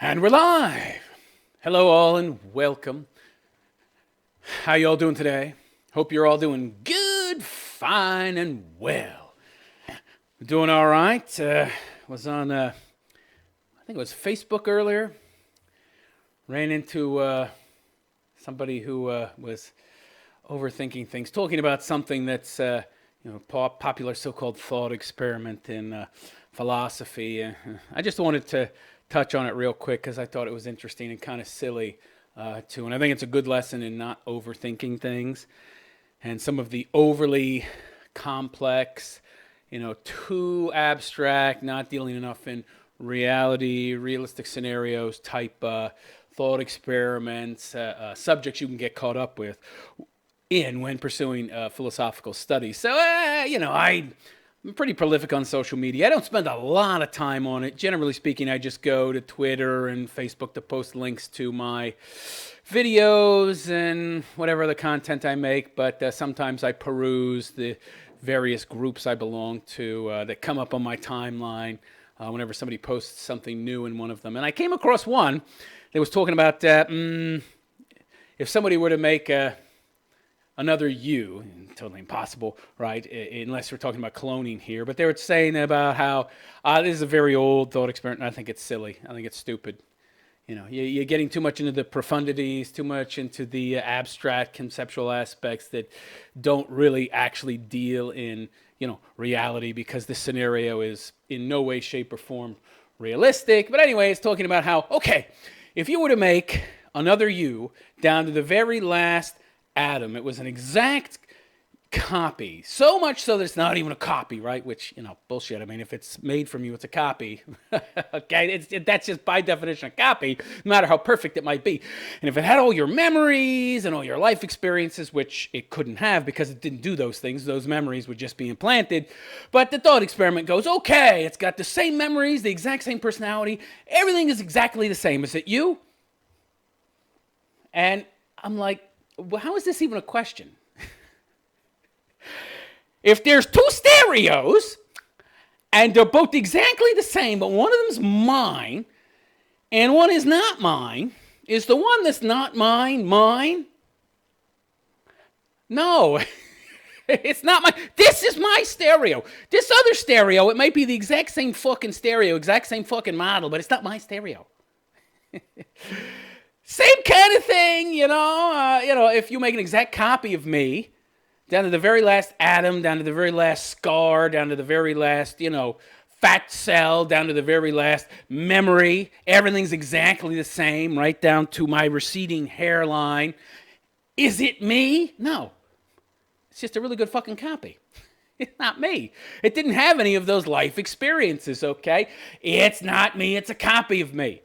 And we're live. Hello, all, and welcome. How y'all doing today? Hope you're all doing good, fine, and well. Doing all right. Was on, I think it was Facebook earlier. Ran into somebody who was overthinking things, talking about something that's popular so-called thought experiment in philosophy. I just wanted to touch on it real quick because I thought it was interesting and kind of silly too. And I think it's a good lesson in not overthinking things and some of the overly complex, too abstract, not dealing enough in reality, realistic scenarios type thought experiments, subjects you can get caught up with in when pursuing philosophical studies. So, I'm pretty prolific on social media. I don't spend a lot of time on it. Generally speaking, I just go to Twitter and Facebook to post links to my videos and whatever other content I make. But sometimes I peruse the various groups I belong to that come up on my timeline whenever somebody posts something new in one of them. And I came across one that was talking about if somebody were to make another you, totally impossible, right? Unless we're talking about cloning here. But they were saying about how this is a very old thought experiment, and I think it's silly. I think it's stupid. You're getting too much into the profundities, too much into the abstract conceptual aspects that don't really actually deal in, reality, because this scenario is in no way, shape, or form realistic. But anyway, it's talking about how, okay, if you were to make another you down to the very last atom, it was an exact copy. So much so that it's not even a copy, right? Which, bullshit. I mean, if it's made from you, it's a copy. Okay? That's just by definition a copy, no matter how perfect it might be. And if it had all your memories and all your life experiences, which it couldn't have because it didn't do those things, those memories would just be implanted. But the thought experiment goes, okay, it's got the same memories, the exact same personality. Everything is exactly the same. Is it you? And I'm like, well, how is this even a question? If there's two stereos and they're both exactly the same, but one of them's mine and one is not mine, is the one that's not mine mine? No, it's not mine. This is my stereo. This other stereo, it might be the exact same fucking stereo, exact same fucking model, but it's not my stereo. Same kind of thing, if you make an exact copy of me, down to the very last atom, down to the very last scar, down to the very last, fat cell, down to the very last memory, everything's exactly the same, right down to my receding hairline. Is it me? No. It's just a really good fucking copy. It's not me. It didn't have any of those life experiences, okay? It's not me. It's a copy of me.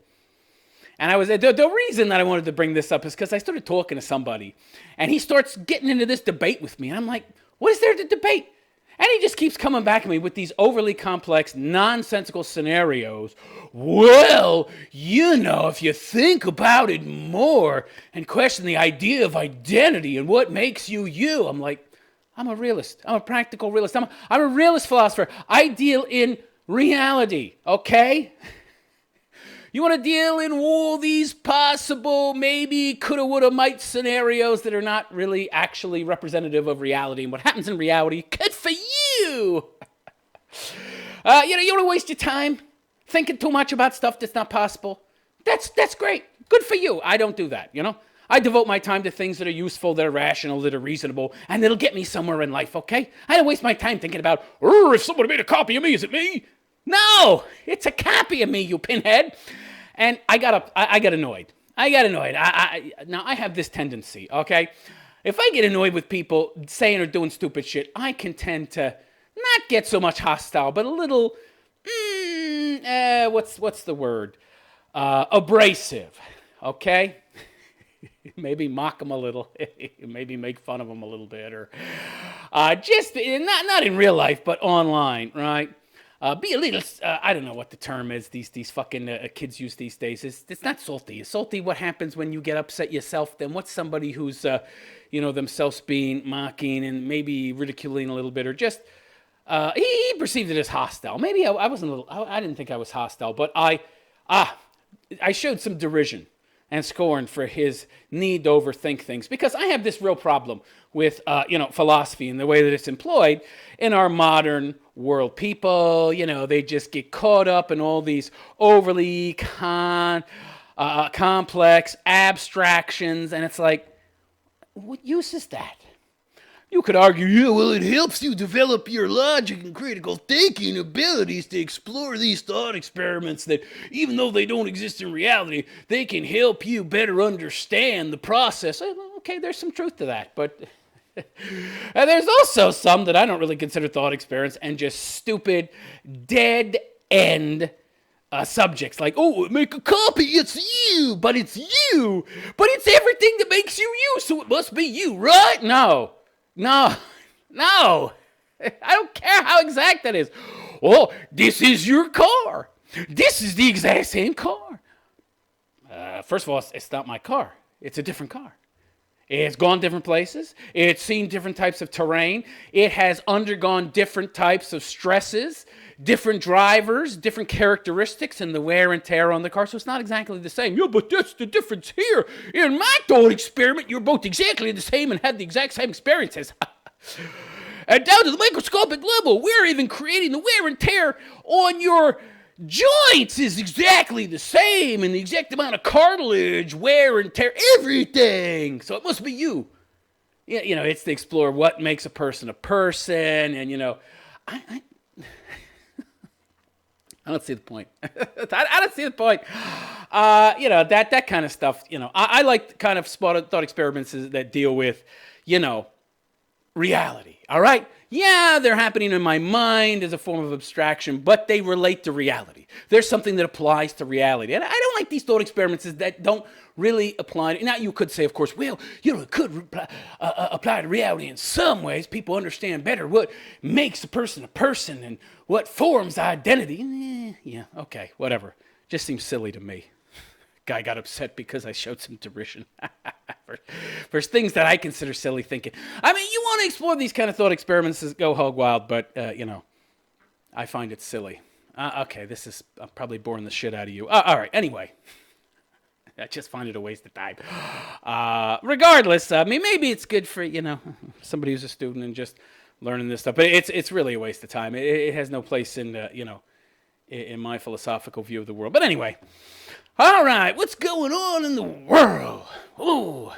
And the reason that I wanted to bring this up is because I started talking to somebody, and he starts getting into this debate with me. And I'm like, what is there to debate? And he just keeps coming back at me with these overly complex, nonsensical scenarios. Well, if you think about it more and question the idea of identity and what makes you you, I'm like, I'm a realist. I'm a practical realist. I'm a realist philosopher. I deal in reality, okay? You want to deal in all these possible, maybe, coulda, woulda, might scenarios that are not really actually representative of reality and what happens in reality. Good for you! You want to waste your time thinking too much about stuff that's not possible? That's great. Good for you. I don't do that, I devote my time to things that are useful, that are rational, that are reasonable, and that'll get me somewhere in life, okay? I don't waste my time thinking about, if somebody made a copy of me, is it me? No, it's a copy of me, you pinhead. And I got annoyed. Now, I have this tendency, okay? If I get annoyed with people saying or doing stupid shit, I can tend to not get so much hostile, but a little, what's the word? Abrasive, okay? Maybe mock them a little, maybe make fun of them a little bit, or just not in real life, but online, right? Be a little, I don't know what the term is these fucking kids use these days. It's not salty. It's salty what happens when you get upset yourself. Then what's somebody who's, themselves being mocking and maybe ridiculing a little bit, or just, he perceived it as hostile. Maybe I wasn't I didn't think I was hostile, but I showed some derision and scorn for his need to overthink things, because I have this real problem with philosophy and the way that it's employed in our modern world. People, they just get caught up in all these overly complex abstractions, and it's like, what use is that? You could argue, yeah, well, it helps you develop your logic and critical thinking abilities to explore these thought experiments that, even though they don't exist in reality, they can help you better understand the process. Okay, there's some truth to that, but and there's also some that I don't really consider thought experiments and just stupid, dead-end subjects. Like, oh, make a copy, it's you, but it's everything that makes you you, so it must be you, right? No. I don't care how exact that is. Oh, this is your car. This is the exact same car. First of all, it's not my car. It's a different car. It's gone different places. It's seen different types of terrain. It has undergone different types of stresses, different drivers, different characteristics, and the wear and tear on the car. So it's not exactly the same. Yeah, but that's the difference here. In my thought experiment, you're both exactly the same and had the exact same experiences. And down to the microscopic level, we're even creating the wear and tear on your joints is exactly the same, and the exact amount of cartilage, wear and tear, everything. So it must be you. Yeah, it's to explore what makes a person, and I don't see the point. I don't see the point. That kind of stuff. I like kind of thought experiments that deal with, reality. All right. Yeah, they're happening in my mind as a form of abstraction, but they relate to reality. There's something that applies to reality. And I don't like these thought experiments that don't really apply. Now, you could say, of course, well, it could apply to reality in some ways. People understand better what makes a person and what forms identity. Yeah, okay, whatever. Just seems silly to me. Guy got upset because I showed some derision for things that I consider silly thinking. I mean, you want to explore these kind of thought experiments, go hog wild, but, I find it silly. Okay, I'm probably boring the shit out of you. All right, anyway. I just find it a waste of time. Regardless, I mean, maybe it's good for, somebody who's a student and just learning this stuff, but it's really a waste of time. It has no place in, in my philosophical view of the world. But anyway. All right, what's going on in the world? Ooh.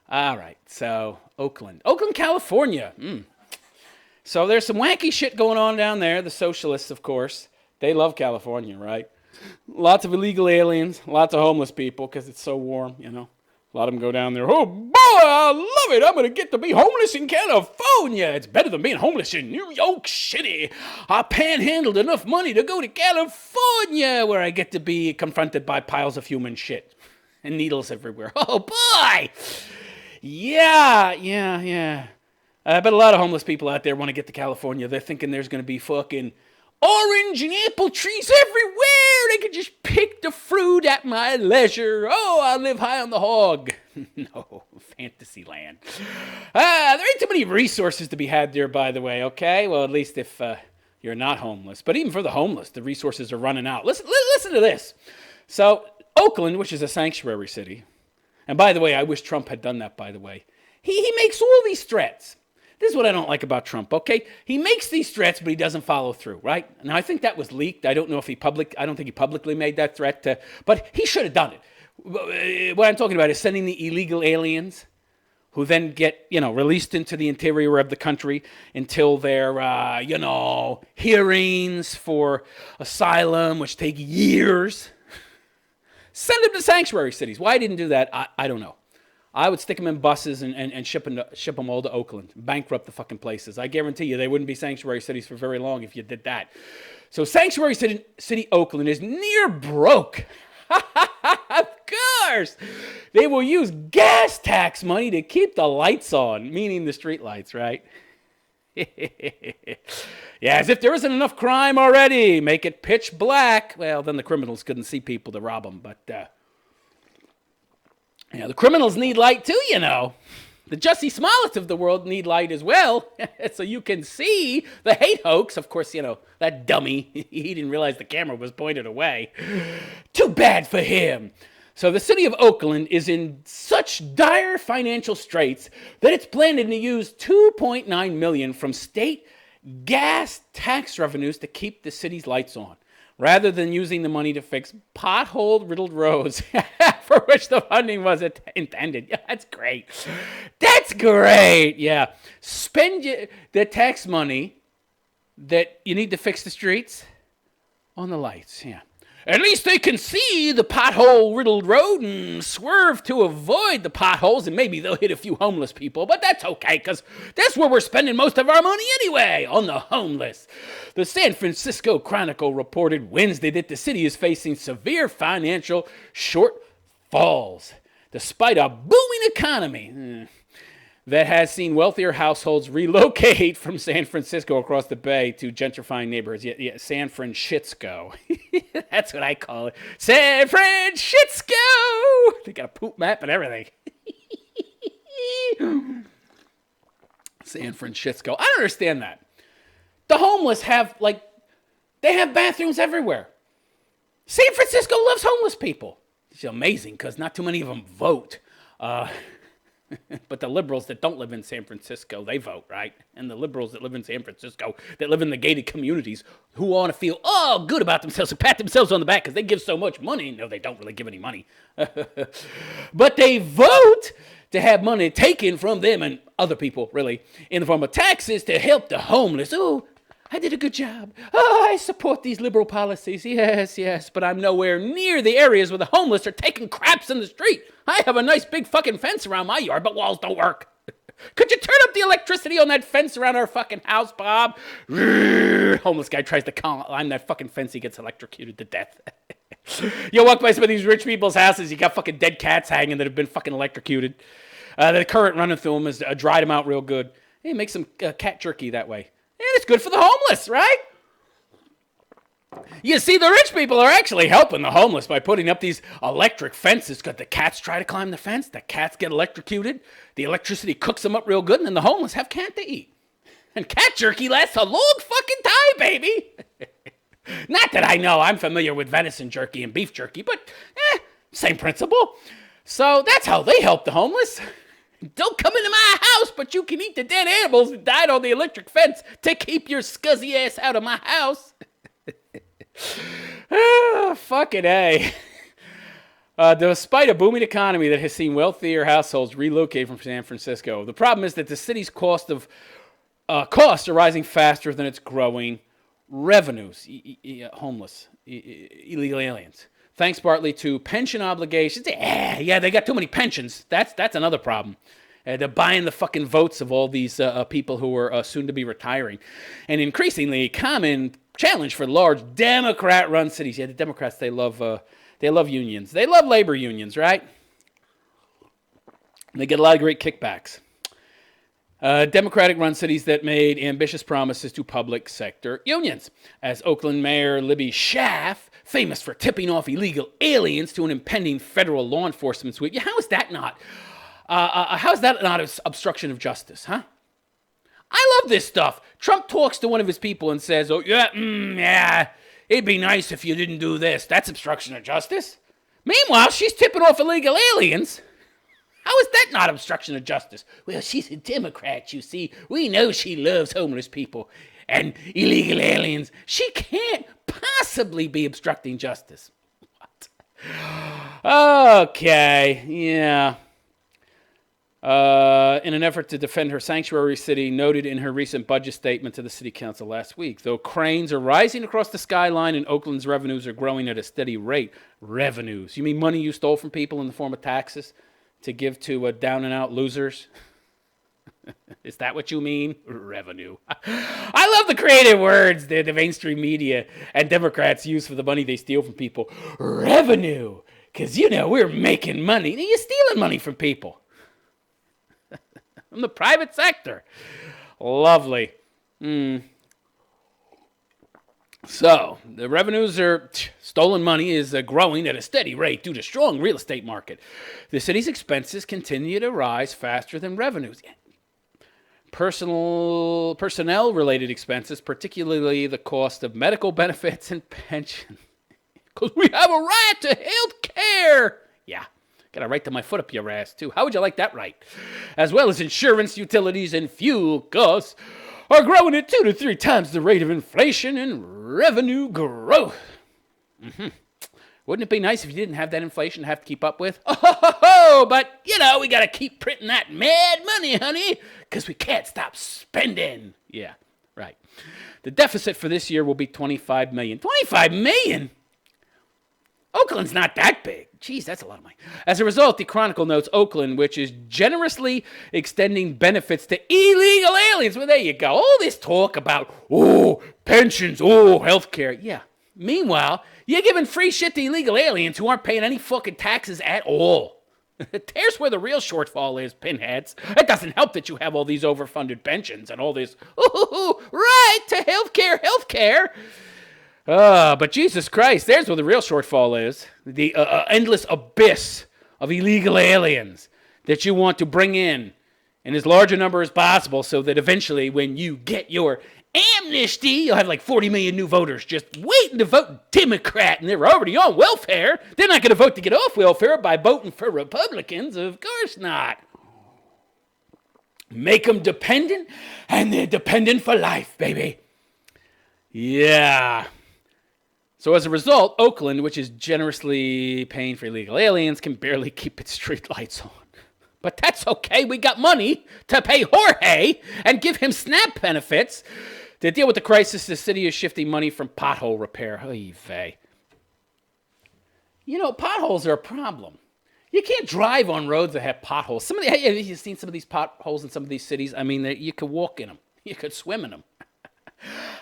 All right, so Oakland, California. So there's some wacky shit going on down there. The socialists, of course, they love California, right? Lots of illegal aliens, lots of homeless people because it's so warm, A lot of them go down there, oh boy, I love it. I'm going to get to be homeless in California. It's better than being homeless in New York City. I panhandled enough money to go to California where I get to be confronted by piles of human shit and needles everywhere. Oh boy. Yeah. But a lot of homeless people out there want to get to California. They're thinking there's going to be fucking orange and apple trees everywhere. They could just pick the fruit at my leisure. Oh, I live high on the hog. No, fantasy land. There ain't too many resources to be had there, by the way, okay? Well, at least if you're not homeless. But even for the homeless, the resources are running out. Listen to this. So, Oakland, which is a sanctuary city, and by the way, I wish Trump had done that, by the way. He makes all these threats. This is what I don't like about Trump, okay? He makes these threats, but he doesn't follow through, right? Now, I think that was leaked. I don't know if I don't think he publicly made that threat, but he should have done it. What I'm talking about is sending the illegal aliens who then get, released into the interior of the country until their, hearings for asylum, which take years. Send them to sanctuary cities. Why I didn't do that, I don't know. I would stick them in buses and ship them all to Oakland, bankrupt the fucking places. I guarantee you they wouldn't be sanctuary cities for very long if you did that. So sanctuary city Oakland is near broke. Of course. They will use gas tax money to keep the lights on, meaning the street lights, right? Yeah, as if there isn't enough crime already. Make it pitch black. Well, then the criminals couldn't see people to rob them, but... the criminals need light too, The Jussie Smolletts of the world need light as well, so you can see the hate hoax. Of course, that dummy, he didn't realize the camera was pointed away. Too bad for him. So the city of Oakland is in such dire financial straits that it's planning to use $2.9 million from state gas tax revenues to keep the city's lights on, rather than using the money to fix pothole-riddled roads for which the funding was intended. Yeah, that's great. That's great. Yeah. Spend the tax money that you need to fix the streets on the lights. Yeah. At least they can see the pothole-riddled road and swerve to avoid the potholes, and maybe they'll hit a few homeless people. But that's okay, because that's where we're spending most of our money anyway, on the homeless. The San Francisco Chronicle reported Wednesday that the city is facing severe financial shortfalls, despite a booming economy that has seen wealthier households relocate from San Francisco across the bay to gentrifying neighborhoods. Yeah, San Francisco. That's what I call it. San Francisco! They got a poop map and everything. San Francisco. I don't understand that. The homeless have, they have bathrooms everywhere. San Francisco loves homeless people. It's amazing because not too many of them vote. But the liberals that don't live in San Francisco, they vote, right? And the liberals that live in San Francisco, that live in the gated communities, who want to feel, good about themselves, who pat themselves on the back because they give so much money. No, they don't really give any money. But they vote to have money taken from them and other people, really, in the form of taxes to help the homeless. Oh, I did a good job. Oh, I support these liberal policies. Yes, but I'm nowhere near the areas where the homeless are taking craps in the street. I have a nice big fucking fence around my yard, but walls don't work. Could you turn up the electricity on that fence around our fucking house, Bob? Homeless guy tries to climb that fucking fence. He gets electrocuted to death. You walk by some of these rich people's houses, you got fucking dead cats hanging that have been fucking electrocuted. The current running through them has dried them out real good. Hey, make some cat jerky that way. And it's good for the homeless, right? You see, the rich people are actually helping the homeless by putting up these electric fences because the cats try to climb the fence, the cats get electrocuted, the electricity cooks them up real good, and then the homeless have cat to eat. And cat jerky lasts a long fucking time, baby. Not that I know, I'm familiar with venison jerky and beef jerky, but same principle. So that's how they help the homeless. Don't come into my house, but you can eat the dead animals that died on the electric fence to keep your scuzzy ass out of my house. Fucking A. Despite a booming economy that has seen wealthier households relocate from San Francisco, the problem is that the city's costs are rising faster than its growing revenues. Homeless, illegal aliens. Thanks partly to pension obligations. Yeah, they got too many pensions. That's another problem. They're buying the fucking votes of all these people who are soon to be retiring. An increasingly common challenge for large Democrat-run cities. Yeah, the Democrats, they love unions. They love labor unions, right? They get a lot of great kickbacks. Democratic-run cities that made ambitious promises to public sector unions. As Oakland Mayor Libby Schaaf, famous for tipping off illegal aliens to an impending federal law enforcement sweep. Yeah, how is that not obstruction of justice, huh? I love this stuff. Trump talks to one of his people and says, yeah, it'd be nice if you didn't do this. That's obstruction of justice. Meanwhile, she's tipping off illegal aliens. How is that not obstruction of justice? Well, she's a Democrat, you see. We know she loves homeless people and illegal aliens. She can't possibly be obstructing justice. What? Okay, yeah. In an effort to defend her sanctuary city, noted in her recent budget statement to the city council last week. Though cranes are rising across the skyline and Oakland's revenues are growing at a steady rate. Revenues. You mean money you stole from people in the form of taxes to give to down-and-out losers? Is that what you mean? Revenue. I love the creative words that the mainstream media and Democrats use for the money they steal from people. Revenue. Because, we're making money. You're stealing money from people. From the private sector. Lovely. So, the revenues are stolen money is growing at a steady rate due to strong real estate market. The city's expenses continue to rise faster than revenues. Personnel-related expenses, particularly the cost of medical benefits and pension. Because we have a right to health care. Yeah, got a right to my foot up your ass, too. How would you like that right? As well as insurance, utilities, and fuel costs are growing at 2 to 3 times the rate of inflation and revenue growth. Wouldn't it be nice if you didn't have that inflation to have to keep up with? Oh, but, we got to keep printing that mad money, honey, because we can't stop spending. Yeah, right. The deficit for this year will be $25 million. $25 million? Oakland's not that big. Jeez, that's a lot of money. As a result, the Chronicle notes Oakland, which is generously extending benefits to illegal aliens. Well, there you go. All this talk about, pensions, healthcare. Yeah. Meanwhile, you're giving free shit to illegal aliens who aren't paying any fucking taxes at all. There's where the real shortfall is, pinheads. It doesn't help that you have all these overfunded pensions and all this, right to healthcare. But Jesus Christ, there's where the real shortfall is. The endless abyss of illegal aliens that you want to bring in as large a number as possible so that eventually when you get your amnesty, you'll have like 40 million new voters just waiting to vote Democrat, and they're already on welfare. They're not going to vote to get off welfare by voting for Republicans. Of course not. Make them dependent, and they're dependent for life, baby. Yeah. So as a result, Oakland, which is generously paying for illegal aliens, can barely keep its street lights on. But that's okay. We got money to pay Jorge and give him SNAP benefits. To deal with the crisis, the city is shifting money from pothole repair. Oy vey. Potholes are a problem. You can't drive on roads that have potholes. Have you seen some of these potholes in some of these cities? I mean, you could walk in them. You could swim in them.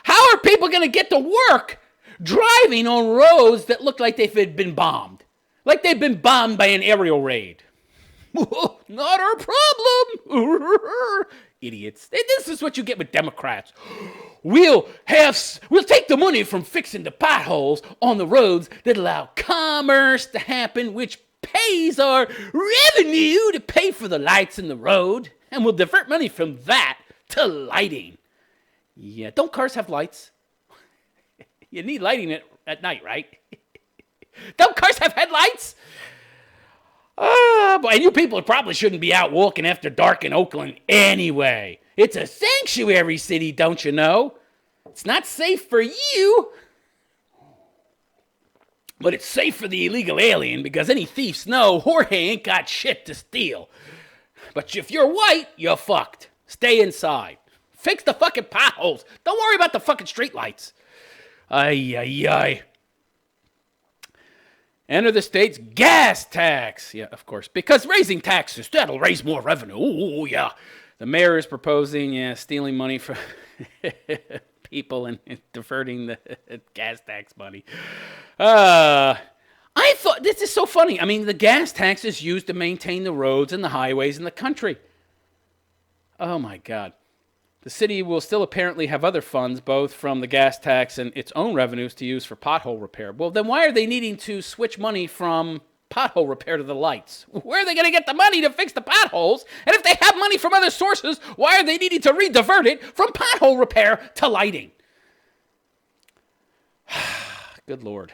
How are people going to get to work driving on roads that look like they've been bombed? Like they've been bombed by an aerial raid. Not our problem. Idiots. This is what you get with Democrats. We'll take the money from fixing the potholes on the roads that allow commerce to happen, which pays our revenue to pay for the lights in the road, and we'll divert money from that to lighting. Yeah, don't cars have lights? You need lighting at night, right? Don't cars have headlights? Boy, and you people probably shouldn't be out walking after dark in Oakland anyway. It's a sanctuary city, don't you know? It's not safe for you. But it's safe for the illegal alien because any thieves know Jorge ain't got shit to steal. But if you're white, you're fucked. Stay inside. Fix the fucking potholes. Don't worry about the fucking streetlights. Ay. Enter the state's gas tax. Yeah, of course. Because raising taxes, that'll raise more revenue. Ooh, yeah. The mayor is proposing, stealing money from people and diverting the gas tax money. I thought, this is so funny. I mean, the gas tax is used to maintain the roads and the highways in the country. Oh, my God. The city will still apparently have other funds, both from the gas tax and its own revenues, to use for pothole repair. Well, then why are they needing to switch money from pothole repair to the lights? Where are they going to get the money to fix the potholes? And if they have money from other sources, why are they needing to re-divert it from pothole repair to lighting? Good Lord.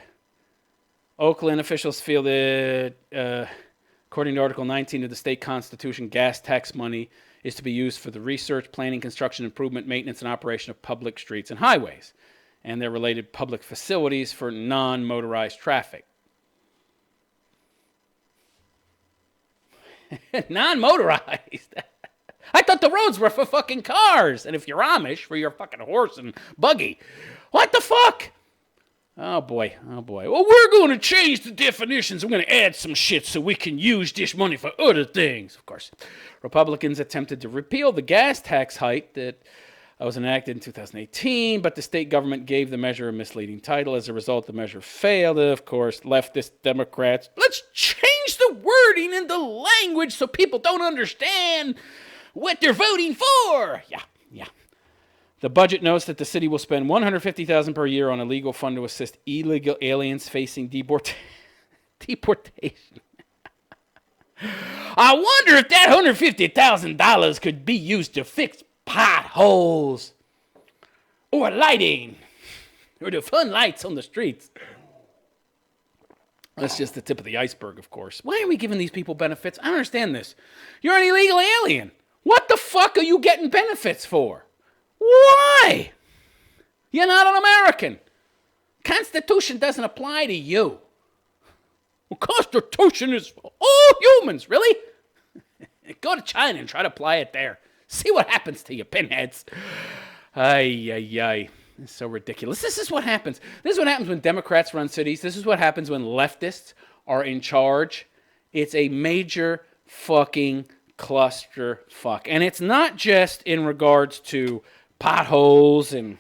Oakland officials feel that, according to Article 19 of the state constitution, gas tax money is to be used for the research, planning, construction, improvement, maintenance, and operation of public streets and highways, and their related public facilities for non-motorized traffic. Non-motorized? I thought the roads were for fucking cars, and if you're Amish, for your fucking horse and buggy. What the fuck? Oh boy. Well, we're going to change the definitions. We're going to add some shit so we can use this money for other things. Of course, Republicans attempted to repeal the gas tax hike that was enacted in 2018, but the state government gave the measure a misleading title. As a result, the measure failed. Of course, leftist Democrats, let's change the wording and the language so people don't understand what they're voting for. Yeah. The budget notes that the city will spend $150,000 per year on a legal fund to assist illegal aliens facing deportation. I wonder if that $150,000 could be used to fix potholes or lighting or to fund lights on the streets. That's just the tip of the iceberg, of course. Why are we giving these people benefits? I don't understand this. You're an illegal alien. What the fuck are you getting benefits for? Why? You're not an American. Constitution doesn't apply to you. Well, Constitution is for all humans, really? Go to China and try to apply it there. See what happens to you, pinheads. Ay, ay, ay. It's so ridiculous. This is what happens. This is what happens when Democrats run cities. This is what happens when leftists are in charge. It's a major fucking clusterfuck. And it's not just in regards to potholes and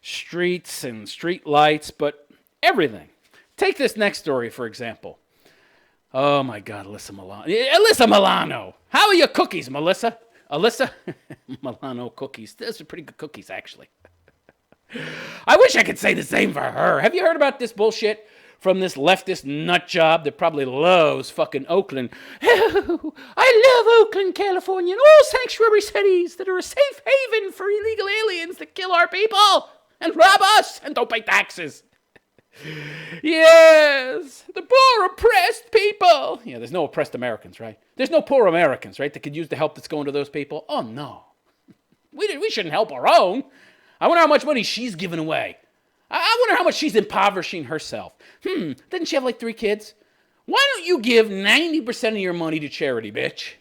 streets and street lights, but everything. Take this next story, for example. Oh, my God, Alyssa Milano. Alyssa Milano. How are your cookies, Melissa? Alyssa? Milano cookies. Those are pretty good cookies, actually. I wish I could say the same for her. Have you heard about this bullshit from this leftist nut job that probably loves fucking Oakland? Oh, I love Oakland, California, and all sanctuary cities that are a safe haven for illegal aliens that kill our people and rob us and don't pay taxes. Yes, the poor oppressed people. Yeah, there's no oppressed Americans, right? There's no poor Americans, right, that could use the help that's going to those people. Oh, no. We shouldn't help our own. I wonder how much money she's giving away. I wonder how much she's impoverishing herself. Doesn't she have like 3 kids? Why don't you give 90% of your money to charity, bitch?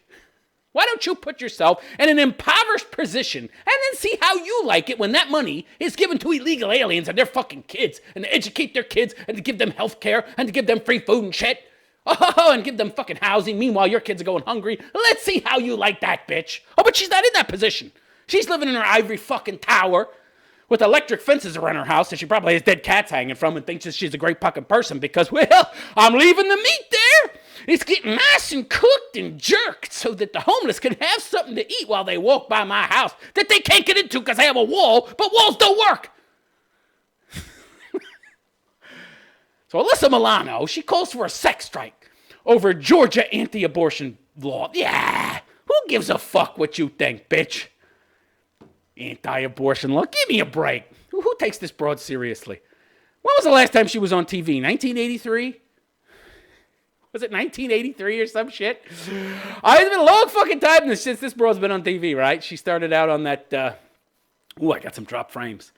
Why don't you put yourself in an impoverished position and then see how you like it when that money is given to illegal aliens and their fucking kids and to educate their kids and to give them health care and to give them free food and shit? Oh, and give them fucking housing. Meanwhile, your kids are going hungry. Let's see how you like that, bitch. Oh, but she's not in that position. She's living in her ivory fucking tower with electric fences around her house that she probably has dead cats hanging from and thinks that she's a great fucking person because, well, I'm leaving the meat there. It's getting nice and cooked and jerked so that the homeless can have something to eat while they walk by my house that they can't get into because I have a wall, but walls don't work. So Alyssa Milano, she calls for a sex strike over Georgia anti-abortion law. Yeah, who gives a fuck what you think, bitch? Anti-abortion law. Give me a break. Who takes this broad seriously? When was the last time she was on TV? 1983? Was it 1983 or some shit? It's been a long fucking time since this broad's been on TV, right? She started out on that, I got some drop frames.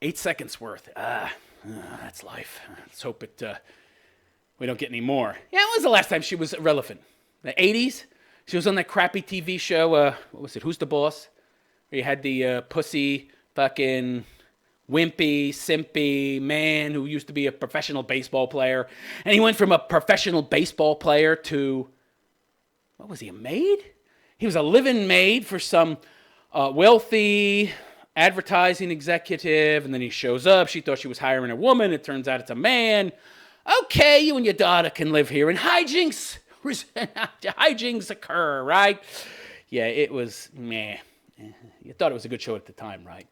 8 seconds worth. That's life. Let's hope we don't get any more. Yeah, when was the last time she was relevant? The 80s? She was on that crappy TV show, what was it, Who's the Boss? Where you had the pussy fucking wimpy, simpy man who used to be a professional baseball player. And he went from a professional baseball player to, what was he, a maid? He was a live-in maid for some wealthy advertising executive. And then he shows up. She thought she was hiring a woman. It turns out it's a man. Okay, you and your daughter can live here. And hijinks occur, right? Yeah, it was meh. You thought it was a good show at the time, right?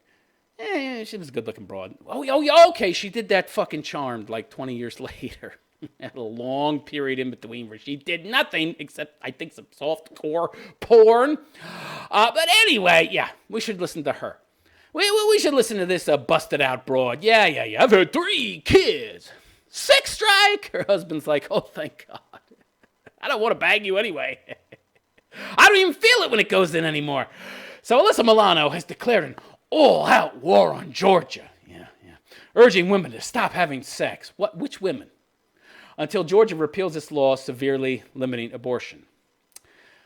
She was a good-looking broad. Oh, okay, she did that fucking Charmed like 20 years later. Had a long period in between where she did nothing except, I think, some softcore porn. But anyway, yeah, we should listen to her. We should listen to this busted-out broad. Yeah. I've had 3 kids. Sex strike! Her husband's like, oh, thank God. I don't want to bang you anyway. I don't even feel it when it goes in anymore. So Alyssa Milano has declared an all-out war on Georgia. Yeah. Urging women to stop having sex. Which women? Until Georgia repeals its law severely limiting abortion.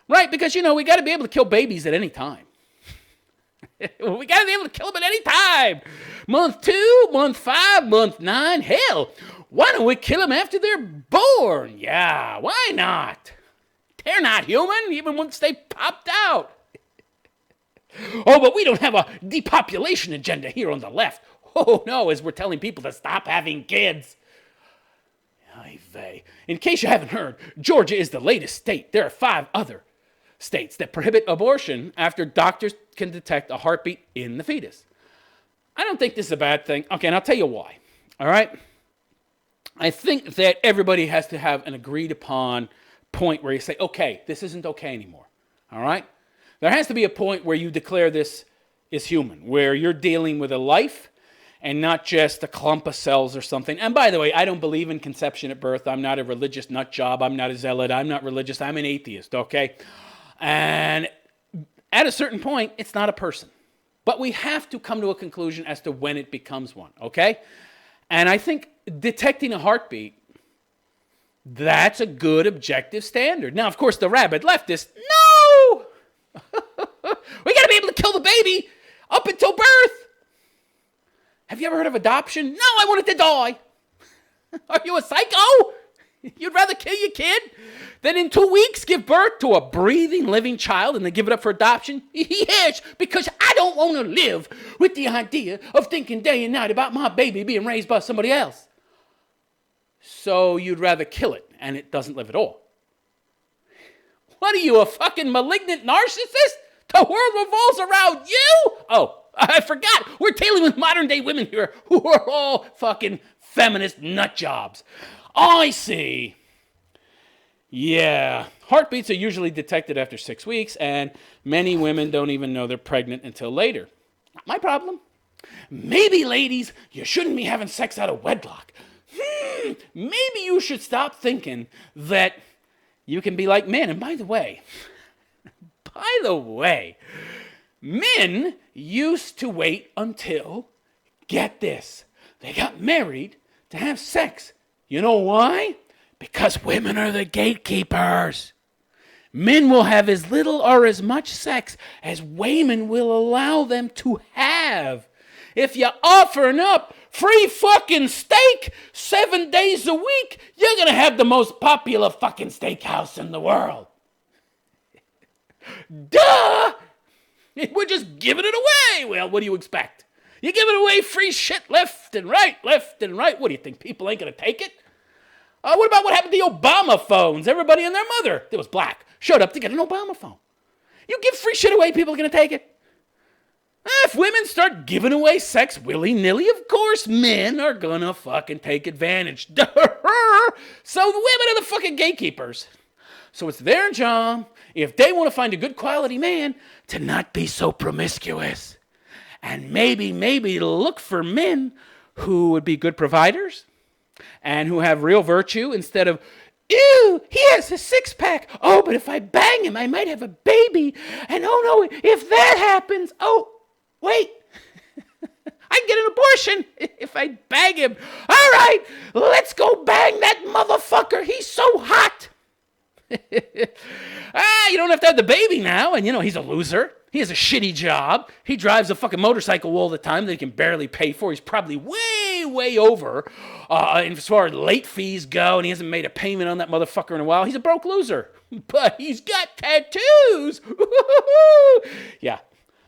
Right, because, we got to be able to kill babies at any time. We got to be able to kill them at any time. Month 2, month 5, month 9. Hell, why don't we kill them after they're born? Yeah, why not? They're not human, even once they popped out. Oh, but we don't have a depopulation agenda here on the left. Oh, no, as we're telling people to stop having kids. In case you haven't heard, Georgia is the latest state. There are 5 other states that prohibit abortion after doctors can detect a heartbeat in the fetus. I don't think this is a bad thing. Okay, and I'll tell you why. All right? I think that everybody has to have an agreed upon point where you say, okay, this isn't okay anymore. All right? There has to be a point where you declare this is human, where you're dealing with a life and not just a clump of cells or something. And by the way, I don't believe in conception at birth. I'm not a religious nut job. I'm not a zealot. I'm not religious. I'm an atheist, okay? And at a certain point, it's not a person. But we have to come to a conclusion as to when it becomes one, okay? And I think detecting a heartbeat, that's a good objective standard. Now, of course, the rabid leftist, no! We got to be able to kill the baby up until birth. Have you ever heard of adoption? No, I want it to die. Are you a psycho? You'd rather kill your kid than in 2 weeks give birth to a breathing, living child and then give it up for adoption? Yes, because I don't want to live with the idea of thinking day and night about my baby being raised by somebody else. So you'd rather kill it and it doesn't live at all. What are you, a fucking malignant narcissist? The world revolves around you? Oh, I forgot. We're dealing with modern day women here who are all fucking feminist nut jobs. I see. Yeah. Heartbeats are usually detected after 6 weeks, and many women don't even know they're pregnant until later. Not my problem. Maybe, ladies, you shouldn't be having sex out of wedlock. Maybe you should stop thinking that you can be like men. And by the way, men used to wait until, get this, they got married to have sex. You know why? Because women are the gatekeepers. Men will have as little or as much sex as women will allow them to have. If you're offering up free fucking steak 7 days a week, you're going to have the most popular fucking steakhouse in the world. Duh! We're just giving it away. Well, what do you expect? You're giving away free shit left and right. What do you think? People ain't going to take it? What about what happened to the Obama phones? Everybody and their mother that was black showed up to get an Obama phone. You give free shit away, people are going to take it. If women start giving away sex willy-nilly, of course men are going to fucking take advantage. So the women are the fucking gatekeepers. So it's their job, if they want to find a good quality man, to not be so promiscuous. And maybe look for men who would be good providers and who have real virtue instead of, ew, he has a six-pack. Oh, but if I bang him, I might have a baby. And oh no, if that happens, oh, wait, I can get an abortion if I bang him. All right, let's go bang that motherfucker. He's so hot. You don't have to have the baby now. And, he's a loser. He has a shitty job. He drives a fucking motorcycle all the time that he can barely pay for. He's probably way over as far as late fees go, and he hasn't made a payment on that motherfucker in a while. He's a broke loser. But he's got tattoos. Yeah.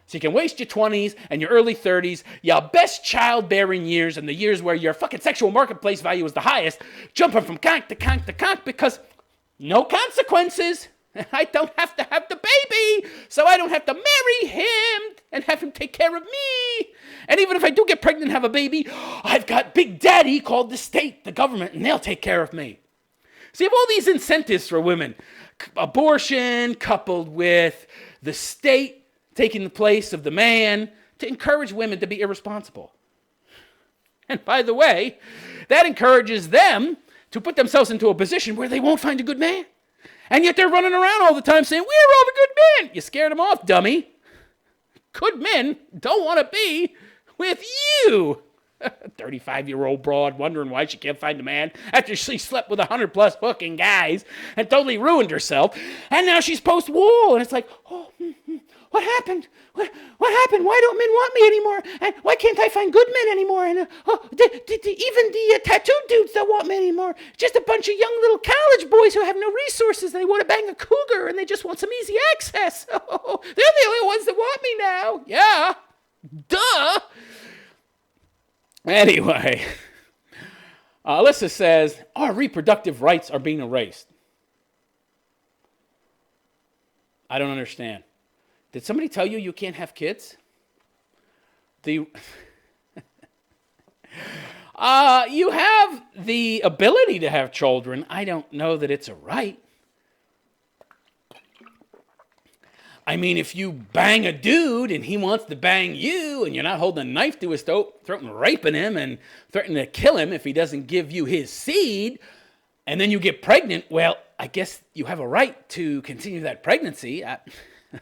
So you can waste your 20s and your early 30s, your best childbearing years, and the years where your fucking sexual marketplace value is the highest, jumping from conk to conk to conk because no consequences. I don't have to have the baby, so I don't have to marry him and have him take care of me. And even if I do get pregnant and have a baby, I've got Big Daddy called the state, the government, and they'll take care of me. So you have all these incentives for women. Abortion coupled with the state taking the place of the man to encourage women to be irresponsible. And by the way, that encourages them to put themselves into a position where they won't find a good man. And yet they're running around all the time saying, we're all the good men. You scared them off, dummy. Good men don't want to be with you. 35-year-old broad wondering why she can't find a man after she slept with 100-plus fucking guys and totally ruined herself. And now she's post-war. And it's like, what happened? What happened? Why don't men want me anymore? And why can't I find good men anymore? And even the tattooed dudes don't want me anymore. Just a bunch of young little college boys who have no resources. They want to bang a cougar and they just want some easy access. They're the only ones that want me now. Yeah. Duh. Anyway, Alyssa says, our reproductive rights are being erased. I don't understand. Did somebody tell you you can't have kids? You have the ability to have children. I don't know that it's a right. I mean, if you bang a dude and he wants to bang you and you're not holding a knife to his throat and raping him and threatening to kill him if he doesn't give you his seed, and then you get pregnant, well, I guess you have a right to continue that pregnancy. I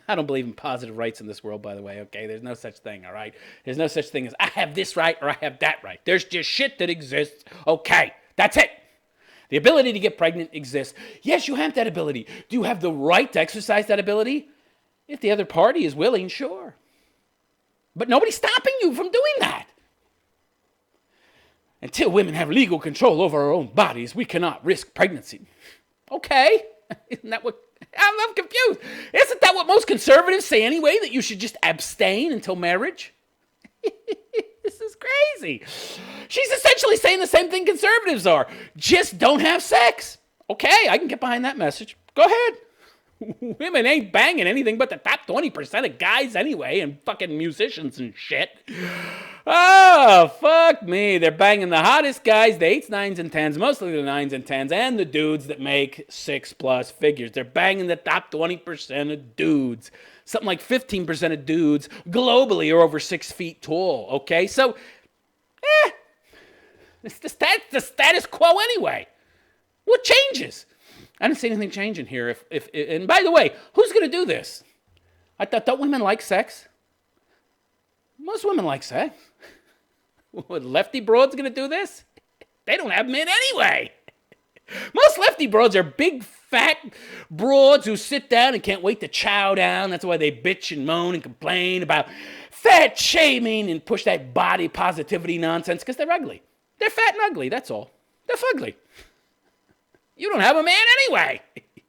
don't believe in positive rights in this world, by the way, okay? There's no such thing, all right? There's no such thing as I have this right or I have that right. There's just shit that exists, okay? That's it. The ability to get pregnant exists. Yes, you have that ability. Do you have the right to exercise that ability? If the other party is willing, sure. But nobody's stopping you from doing that. Until women have legal control over our own bodies, we cannot risk pregnancy. Okay. Isn't that what... I'm confused. Isn't that what most conservatives say anyway, that you should just abstain until marriage? This is crazy. She's essentially saying the same thing conservatives are. Just don't have sex. Okay, I can get behind that message. Go ahead. Women ain't banging anything but the top 20% of guys anyway, and fucking musicians and shit. Oh, fuck me. They're banging the hottest guys, the 8s, 9s, and 10s, mostly the 9s and 10s, and the dudes that make 6+ figures. They're banging the top 20% of dudes. Something like 15% of dudes globally are over 6 feet tall, okay? So, it's the status quo anyway. What changes? I didn't see anything changing here. And by the way, who's going to do this? I thought, don't women like sex? Most women like sex. What, lefty broads going to do this? They don't have men anyway. Most lefty broads are big, fat broads who sit down and can't wait to chow down. That's why they bitch and moan and complain about fat shaming and push that body positivity nonsense, because they're ugly. They're fat and ugly, that's all. They're fugly. You don't have a man anyway.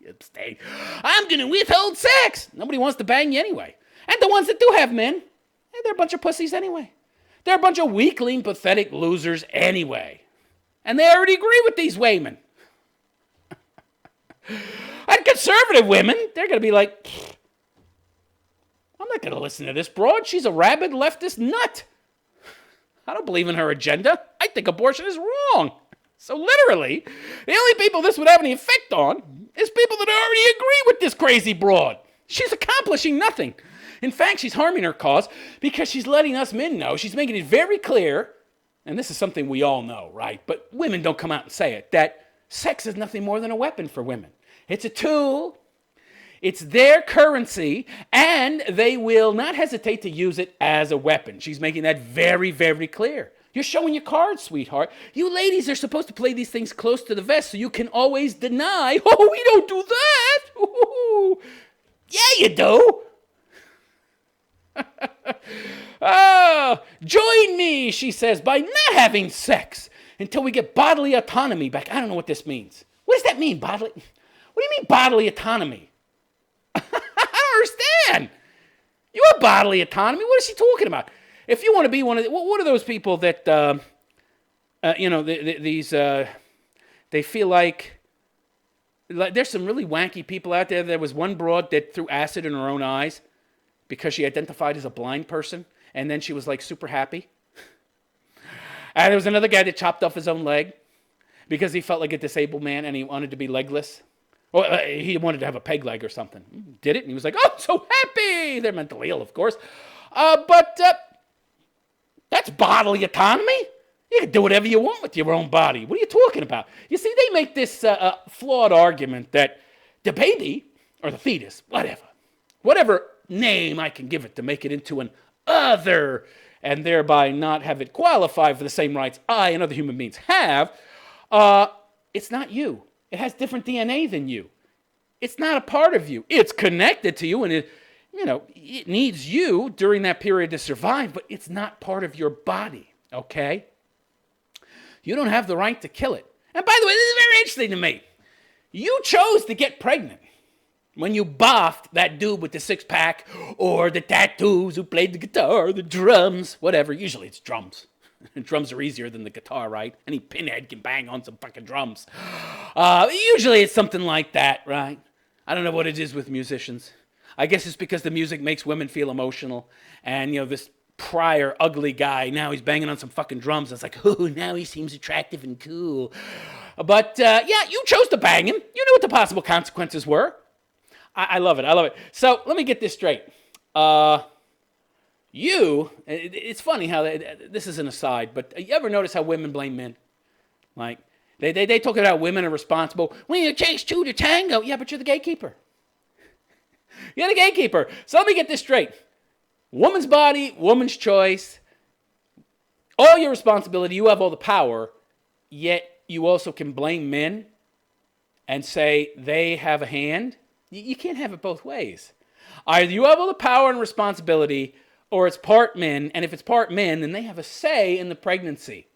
Abstain. I'm going to withhold sex. Nobody wants to bang you anyway. And the ones that do have men, they're a bunch of pussies anyway. They're a bunch of weakling, pathetic losers anyway. And they already agree with these women. And conservative women, they're going to be like, I'm not going to listen to this broad. She's a rabid leftist nut. I don't believe in her agenda. I think abortion is wrong. So literally, the only people this would have any effect on is people that already agree with this crazy broad. She's accomplishing nothing. In fact, she's harming her cause because she's letting us men know, she's making it very clear, and this is something we all know, right? But women don't come out and say it, that sex is nothing more than a weapon for women. It's a tool. It's their currency, and they will not hesitate to use it as a weapon. She's making that very, very clear. You're showing your cards, sweetheart. You ladies are supposed to play these things close to the vest so you can always deny, oh, we don't do that. Ooh. Yeah, you do. Join me, she says, by not having sex until we get bodily autonomy back. I don't know what this means. What does that mean, bodily? What do you mean bodily autonomy? I don't understand. You have bodily autonomy? What is she talking about? If you want to be one of the, what are those people that, they feel like there's some really wanky people out there. There was one broad that threw acid in her own eyes because she identified as a blind person, and then she was like super happy. And there was another guy that chopped off his own leg because he felt like a disabled man and he wanted to be legless. Or he wanted to have a peg leg or something. Did it, and he was like, oh, so happy. They're mentally ill, of course. But that's bodily autonomy. You can do whatever you want with your own body. What are you talking about? You see, they make this flawed argument that the baby, or the fetus, whatever name I can give it to make it into an other, and thereby not have it qualify for the same rights I and other human beings have, it's not you. It has different DNA than you. It's not a part of you. It's connected to you, and it needs you during that period to survive, but it's not part of your body, okay? You don't have the right to kill it. And by the way, this is very interesting to me. You chose to get pregnant when you boffed that dude with the six-pack or the tattoos who played the guitar, the drums, whatever. Usually it's drums. Drums are easier than the guitar, right? Any pinhead can bang on some fucking drums. Usually it's something like that, right? I don't know what it is with musicians. I guess it's because the music makes women feel emotional. And, this prior ugly guy, now he's banging on some fucking drums. It's like, oh, now he seems attractive and cool. But, you chose to bang him. You knew what the possible consequences were. I love it. I love it. So let me get this straight. It's funny how this is an aside, but you ever notice how women blame men? Like, they talk about women are responsible. When you chase two to tango, yeah, but you're the gatekeeper. You're the gatekeeper. So let me get this straight. Woman's body, woman's choice, all your responsibility, you have all the power, yet you also can blame men and say they have a hand. You can't have it both ways. Either you have all the power and responsibility, or it's part men, and if it's part men, then they have a say in the pregnancy.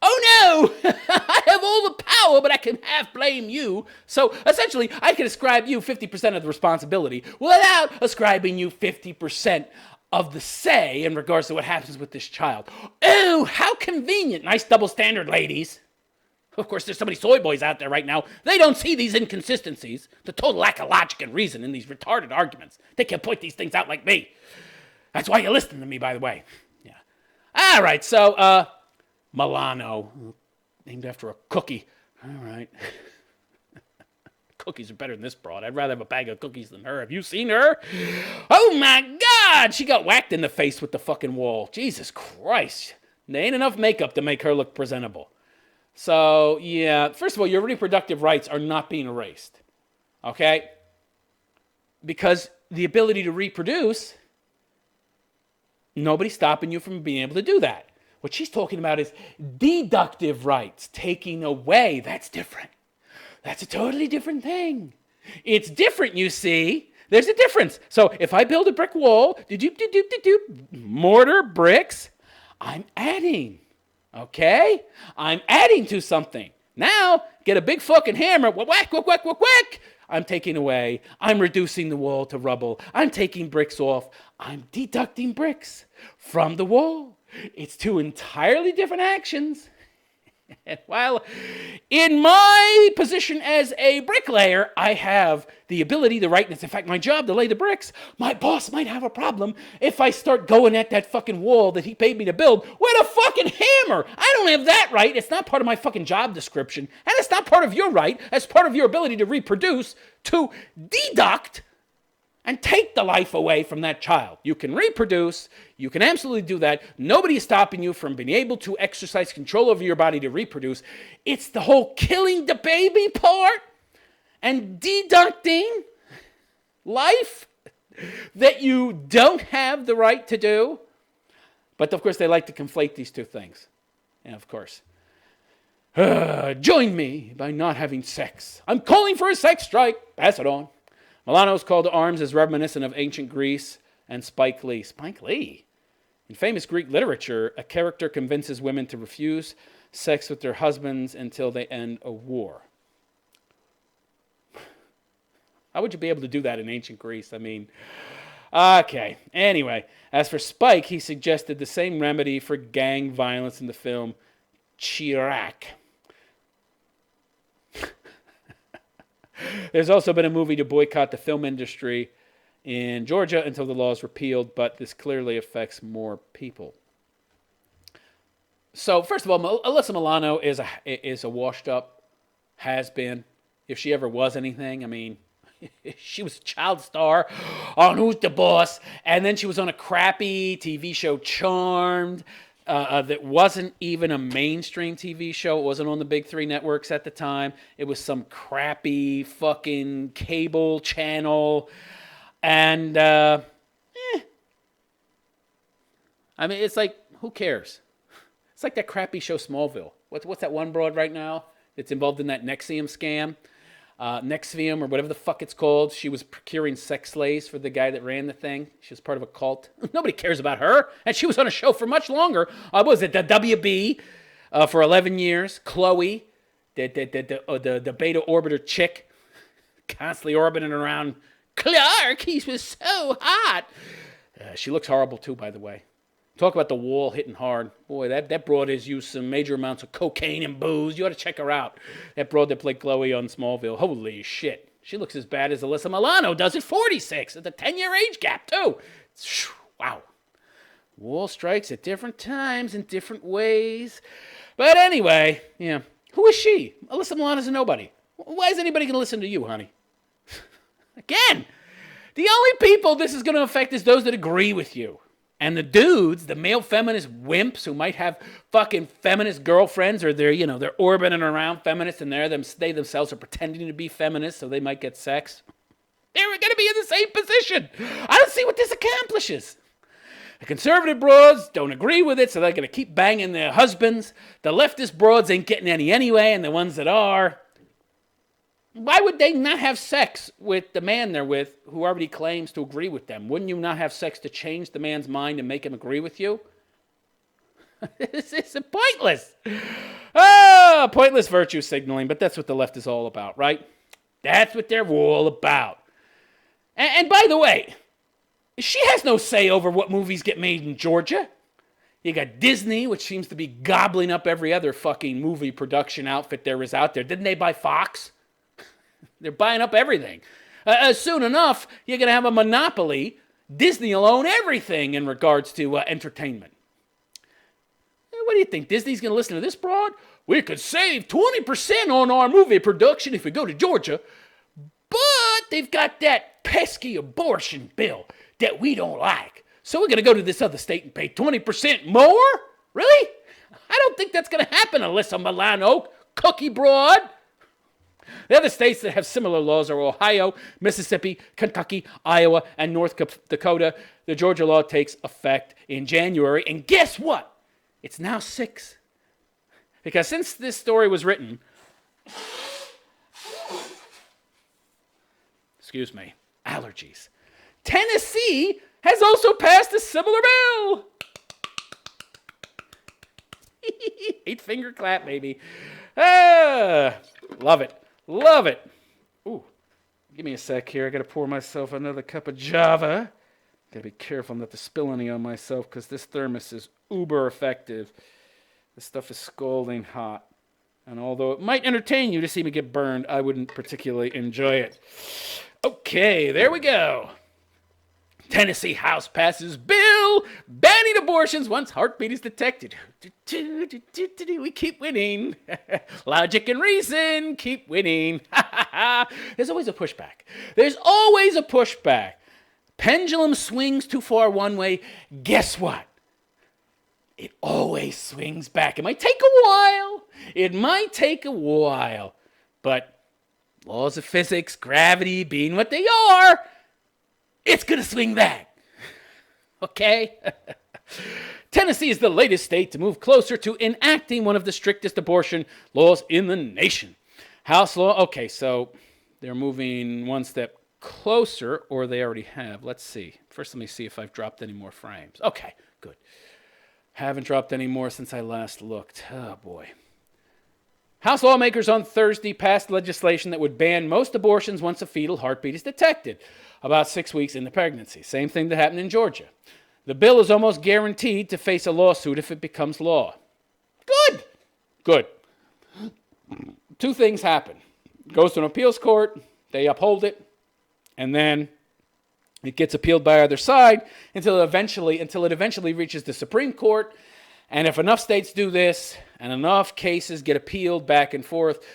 Oh no! I have all the power, but I can half blame you. So essentially, I can ascribe you 50% of the responsibility without ascribing you 50% of the say in regards to what happens with this child. Oh, how convenient. Nice double standard, ladies. Of course, there's so many soy boys out there right now. They don't see these inconsistencies, the total lack of logic and reason in these retarded arguments. They can't point these things out like me. That's why you listen to me, by the way. Yeah. All right, so, Milano, named after a cookie. All right. Cookies are better than this broad. I'd rather have a bag of cookies than her. Have you seen her? Oh, my God. She got whacked in the face with the fucking wall. Jesus Christ. There ain't enough makeup to make her look presentable. So, yeah, first of all, your reproductive rights are not being erased, okay? Because the ability to reproduce, nobody's stopping you from being able to do that. What she's talking about is deductive rights, taking away. That's different. That's a totally different thing. It's different, you see. There's a difference. So if I build a brick wall, mortar, bricks, I'm adding. Okay? I'm adding to something. Now, get a big fucking hammer, whack, whack, whack, whack, whack. I'm taking away. I'm reducing the wall to rubble. I'm taking bricks off. I'm deducting bricks from the wall. It's two entirely different actions. While in my position as a bricklayer, I have the ability, the right, and it's in fact my job to lay the bricks, my boss might have a problem if I start going at that fucking wall that he paid me to build with a fucking hammer. I don't have that right. It's not part of my fucking job description. And it's not part of your right, as part of your ability to reproduce, to deduct and take the life away from that child. You can reproduce. You can absolutely do that. Nobody is stopping you from being able to exercise control over your body to reproduce. It's the whole killing the baby part and deducting life that you don't have the right to do. But of course, they like to conflate these two things. And of course, join me by not having sex. I'm calling for a sex strike. Pass it on. Milano's call to arms is reminiscent of ancient Greece and Spike Lee. Spike Lee? In famous Greek literature, a character convinces women to refuse sex with their husbands until they end a war. How would you be able to do that in ancient Greece? I mean, okay. Anyway, as for Spike, he suggested the same remedy for gang violence in the film Chirac. There's also been a movie to boycott the film industry in Georgia until the law is repealed, but this clearly affects more people. So, first of all, Alyssa Milano is a washed-up has-been. If she ever was anything, I mean, she was a child star on Who's the Boss, and then she was on a crappy TV show, Charmed, that wasn't even a mainstream TV show. It wasn't on the big three networks at the time. It was some crappy fucking cable channel. And, I mean, it's like, who cares? It's like that crappy show Smallville. What's that one broad right now that's involved in that Nexium scam? Nexium or whatever the fuck it's called. She was procuring sex slaves for the guy that ran the thing. She was part of a cult. Nobody cares about her. And she was on a show for much longer. What was it? The WB for 11 years. Chloe, the beta orbiter chick, constantly orbiting around Clark. He was so hot. She looks horrible too, by the way. Talk about the wall hitting hard. Boy, that broad has used some major amounts of cocaine and booze. You ought to check her out. That broad that played Chloe on Smallville. Holy shit. She looks as bad as Alyssa Milano does at 46. It's a 10-year age gap, too. Wow. Wall strikes at different times in different ways. But anyway, yeah. Who is she? Alyssa Milano's a nobody. Why is anybody going to listen to you, honey? Again, the only people this is going to affect is those that agree with you. And the dudes, the male feminist wimps who might have fucking feminist girlfriends, or they're orbiting around feminists and they themselves are pretending to be feminists so they might get sex. They're going to be in the same position. I don't see what this accomplishes. The conservative broads don't agree with it, so they're going to keep banging their husbands. The leftist broads ain't getting any anyway, and the ones that are, why would they not have sex with the man they're with who already claims to agree with them? Wouldn't you not have sex to change the man's mind and make him agree with you? It's pointless. Pointless virtue signaling, but that's what the left is all about, right? That's what they're all about. And by the way, she has no say over what movies get made in Georgia. You got Disney, which seems to be gobbling up every other fucking movie production outfit there is out there. Didn't they buy Fox? They're buying up everything. Soon enough, you're going to have a monopoly. Disney will own everything in regards to entertainment. What do you think? Disney's going to listen to this broad? We could save 20% on our movie production if we go to Georgia. But they've got that pesky abortion bill that we don't like. So we're going to go to this other state and pay 20% more? Really? I don't think that's going to happen, Alyssa Milano, cookie broad. The other states that have similar laws are Ohio, Mississippi, Kentucky, Iowa, and North Dakota. The Georgia law takes effect in January. And guess what? It's now 6. Because since this story was written, excuse me, allergies, Tennessee has also passed a similar bill. 8-finger clap, baby. Love it. Love it. Ooh, give me a sec here. I got to pour myself another cup of Java. Got to be careful not to spill any on myself because this thermos is uber effective. This stuff is scalding hot. And although it might entertain you to see me get burned, I wouldn't particularly enjoy it. Okay, there we go. Tennessee House passes bill banning abortions once heartbeat is detected. We keep winning. Logic and reason keep winning. There's always a pushback. There's always a pushback. Pendulum swings too far one way. Guess what? It always swings back. It might take a while. But laws of physics, gravity being what they are, it's going to swing back. Okay? Tennessee is the latest state to move closer to enacting one of the strictest abortion laws in the nation. House law, okay, so they're moving one step closer, or they already have. Let's see. First, let me see if I've dropped any more frames. Okay, good. Haven't dropped any more since I last looked. Oh, boy. House lawmakers on Thursday passed legislation that would ban most abortions once a fetal heartbeat is detected, about 6 weeks into pregnancy. Same thing that happened in Georgia. The bill is almost guaranteed to face a lawsuit if it becomes law. Good. 2 things happen. It goes to an appeals court, they uphold it, and then it gets appealed by either side until it eventually reaches the Supreme Court. And if enough states do this and enough cases get appealed back and forth,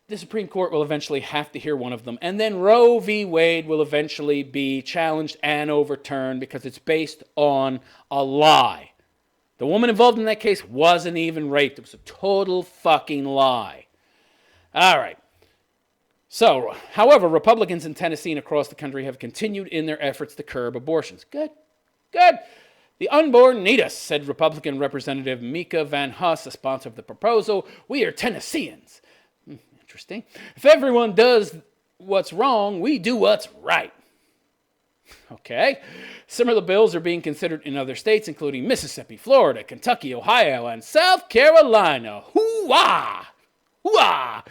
the Supreme Court will eventually have to hear one of them. And then Roe v. Wade will eventually be challenged and overturned because it's based on a lie. The woman involved in that case wasn't even raped. It was a total fucking lie. All right. So, however, Republicans in Tennessee and across the country have continued in their efforts to curb abortions. Good. The unborn need us, said Republican Representative Mika Van Huss, a sponsor of the proposal. We are Tennesseans. Interesting. If everyone does what's wrong, we do what's right. Okay. Similar bills are being considered in other states, including Mississippi, Florida, Kentucky, Ohio, and South Carolina. Hoo-ah! Hoo-ah!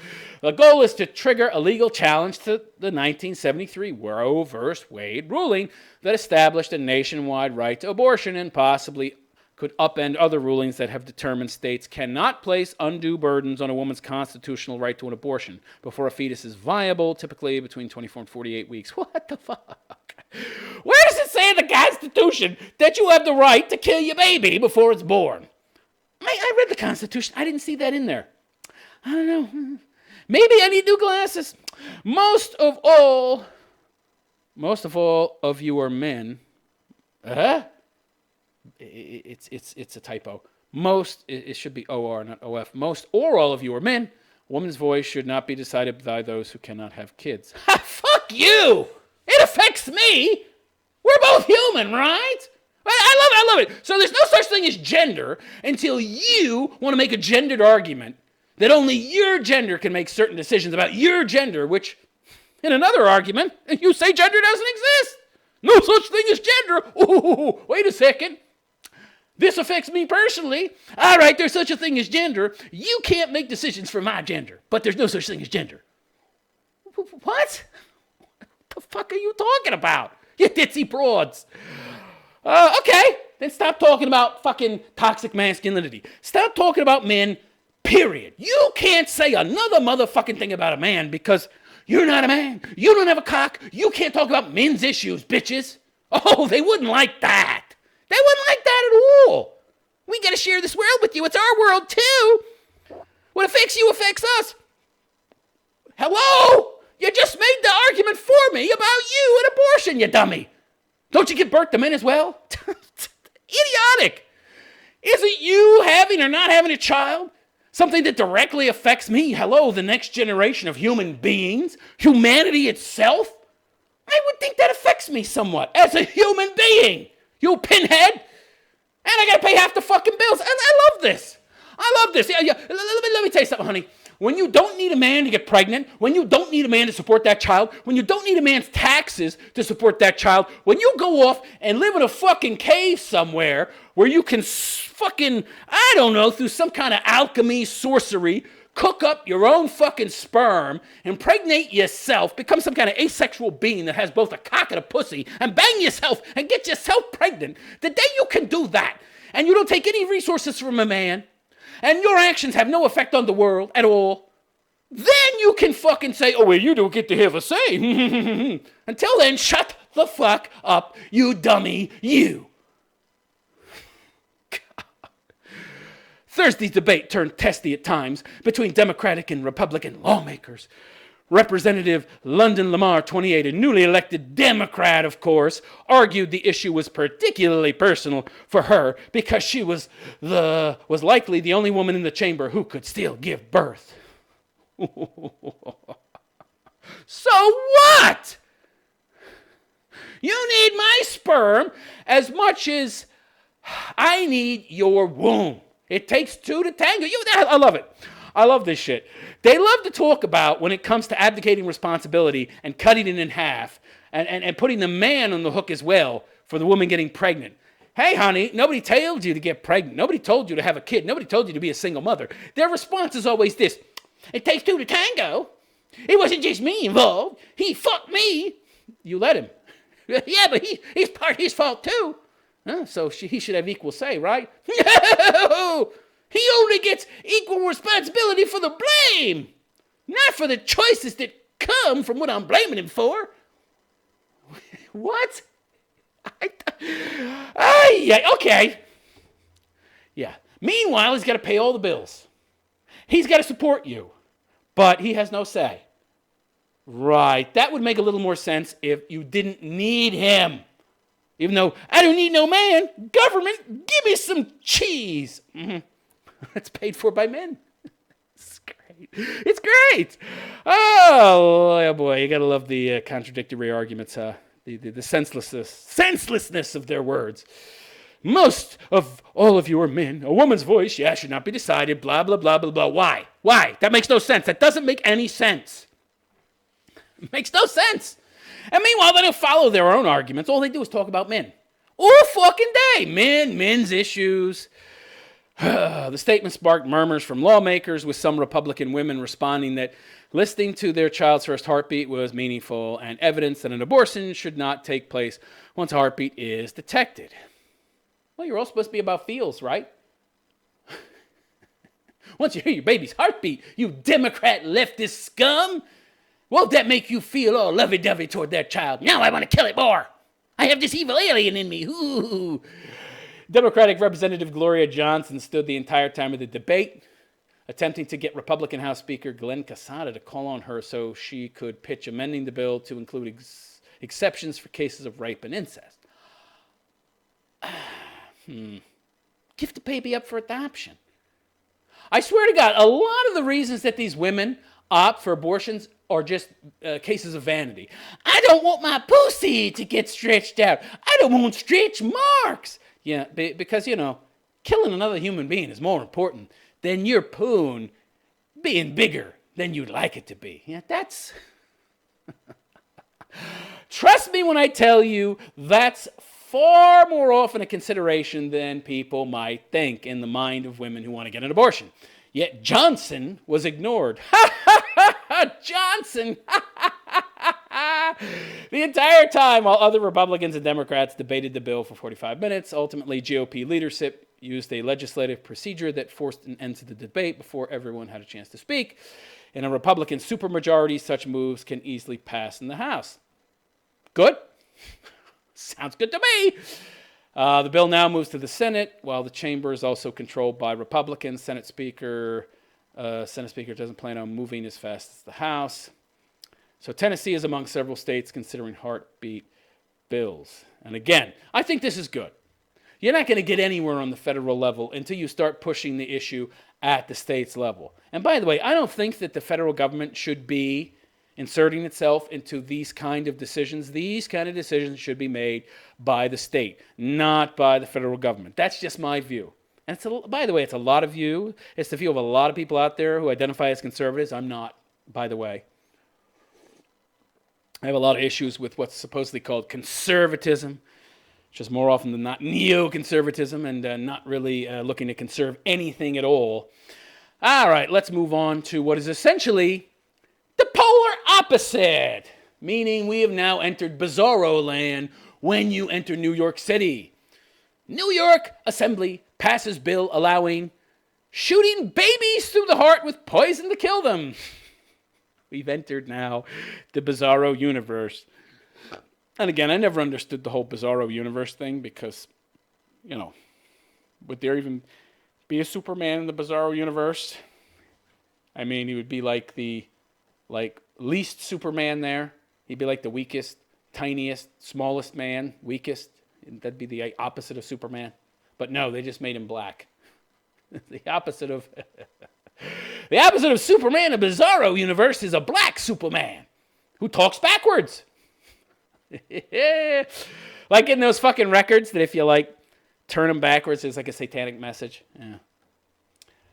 The goal is to trigger a legal challenge to the 1973 Roe v. Wade ruling that established a nationwide right to abortion and possibly could upend other rulings that have determined states cannot place undue burdens on a woman's constitutional right to an abortion before a fetus is viable, typically between 24 and 48 weeks. What the fuck? Where does it say in the Constitution that you have the right to kill your baby before it's born? I read the Constitution. I didn't see that in there. I don't know. Maybe I need new glasses. Most of all of you are men. It's a typo. Most, it should be OR, not OF. Most or all of you are men. A woman's voice should not be decided by those who cannot have kids. Fuck you! It affects me! We're both human, right? I love it. So there's no such thing as gender until you want to make a gendered argument that only your gender can make certain decisions about your gender, which, in another argument, you say gender doesn't exist. No such thing as gender. Ooh, wait a second. This affects me personally. All right, there's such a thing as gender. You can't make decisions for my gender, but there's no such thing as gender. What? What the fuck are you talking about? You ditzy broads. Okay, then stop talking about fucking toxic masculinity. Stop talking about men, period. You can't say another motherfucking thing about a man because you're not a man. You don't have a cock. You can't talk about men's issues, bitches. Oh, they wouldn't like that. They wouldn't like that at all. We got to share this world with you. It's our world, too. What affects you affects us. Hello? You just made the argument for me about you and abortion, you dummy. Don't you give birth to men as well? Idiotic. Isn't you having or not having a child something that directly affects me? Hello, the next generation of human beings, humanity itself? I would think that affects me somewhat as a human being, you pinhead. And I got to pay half the fucking bills. And I love this. Yeah. Let me tell you something, honey. When you don't need a man to get pregnant, when you don't need a man to support that child, when you don't need a man's taxes to support that child, when you go off and live in a fucking cave somewhere where you can fucking, I don't know, through some kind of alchemy, sorcery, cook up your own fucking sperm, impregnate yourself, become some kind of asexual being that has both a cock and a pussy, and bang yourself and get yourself pregnant, the day you can do that, and you don't take any resources from a man, and your actions have no effect on the world at all, then you can fucking say, oh, well, you don't get to have a say. Until then, shut the fuck up, you dummy, you. Thursday's debate turned testy at times between Democratic and Republican lawmakers. Representative London Lamar, 28, a newly elected Democrat, of course, argued the issue was particularly personal for her because she was likely the only woman in the chamber who could still give birth. So what? You need my sperm as much as I need your womb. It takes two to tango. I love it. I love this shit. They love to talk about when it comes to abdicating responsibility and cutting it in half and putting the man on the hook as well for the woman getting pregnant. Hey, honey, nobody told you to get pregnant. Nobody told you to have a kid. Nobody told you to be a single mother. Their response is always this. It takes two to tango. It wasn't just me involved. He fucked me. You let him. Yeah, but he's part of his fault too. So he should have equal say, right? No! He only gets equal responsibility for the blame, not for the choices that come from what I'm blaming him for. What? Yeah, okay. Yeah. Meanwhile, he's got to pay all the bills. He's got to support you, but he has no say. Right. That would make a little more sense if you didn't need him. Even though I don't need no man, government, give me some cheese. Mm-hmm. That's paid for by men. It's great. It's great. Oh boy, you gotta love the contradictory arguments, the senselessness of their words. Most of all of you are men. A woman's voice, should not be decided. Blah blah blah blah blah. Why? Why? That makes no sense. That doesn't make any sense. It makes no sense. And meanwhile, they don't follow their own arguments. All they do is talk about men. All fucking day. Men's issues. The statement sparked murmurs from lawmakers, with some Republican women responding that listening to their child's first heartbeat was meaningful and evidence that an abortion should not take place once a heartbeat is detected. Well, you're all supposed to be about feels, right? Once you hear your baby's heartbeat, you Democrat leftist scum, won't that make you feel all lovey-dovey toward that child? Now I want to kill it more. I have this evil alien in me. Ooh. Democratic Representative Gloria Johnson stood the entire time of the debate, attempting to get Republican House Speaker Glenn Casada to call on her so she could pitch amending the bill to include exceptions for cases of rape and incest. Give the baby up for adoption. I swear to God, a lot of the reasons that these women opt for abortions are just cases of vanity. I don't want my pussy to get stretched out. I don't want stretch marks. Yeah, because, killing another human being is more important than your poon being bigger than you'd like it to be. Yeah, that's... Trust me when I tell you that's far more often a consideration than people might think in the mind of women who want to get an abortion. Yet Johnson was ignored. Johnson! The entire time while other Republicans and Democrats debated the bill for 45 minutes, ultimately GOP leadership used a legislative procedure that forced an end to the debate before everyone had a chance to speak. In a Republican supermajority, such moves can easily pass in the House. Good? Sounds good to me. The bill now moves to the Senate, while the chamber is also controlled by Republicans. Senate Speaker doesn't plan on moving as fast as the House. So Tennessee is among several states considering heartbeat bills. And again, I think this is good. You're not going to get anywhere on the federal level until you start pushing the issue at the state's level. And by the way, I don't think that the federal government should be inserting itself into these kind of decisions. These kind of decisions should be made by the state, not by the federal government. That's just my view. And by the way, it's a lot of you. It's the view of a lot of people out there who identify as conservatives. I'm not, by the way. I have a lot of issues with what's supposedly called conservatism, which is more often than not neoconservatism and not really looking to conserve anything at all. All right, let's move on to what is essentially the polar opposite, meaning we have now entered bizarro land when you enter New York City. New York Assembly passes bill allowing shooting babies through the heart with poison to kill them. We've entered now the bizarro universe. And again, I never understood the whole bizarro universe thing because, would there even be a Superman in the bizarro universe? I mean, he would be like the least Superman there. He'd be like the weakest, tiniest, smallest man, weakest. That'd be the opposite of Superman. But no, they just made him black. The opposite of Superman in the Bizarro universe is a black Superman who talks backwards. Like in those fucking records that if you turn them backwards, there's like a satanic message. Yeah.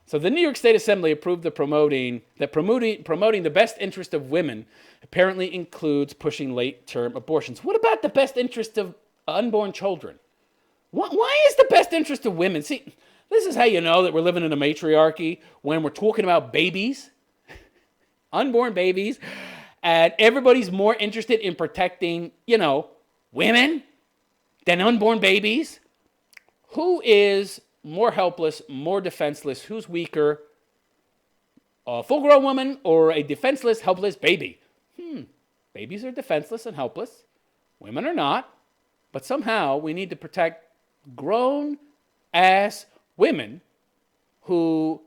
So the New York State Assembly approved promoting the best interest of women apparently includes pushing late-term abortions. What about the best interest of unborn children? Why is the best interest of women? See, this is how you know that we're living in a matriarchy when we're talking about babies, unborn babies, and everybody's more interested in protecting, women than unborn babies. Who is more helpless, more defenseless? Who's weaker? A full-grown woman or a defenseless, helpless baby? Babies are defenseless and helpless. Women are not. But somehow we need to protect grown-ass women who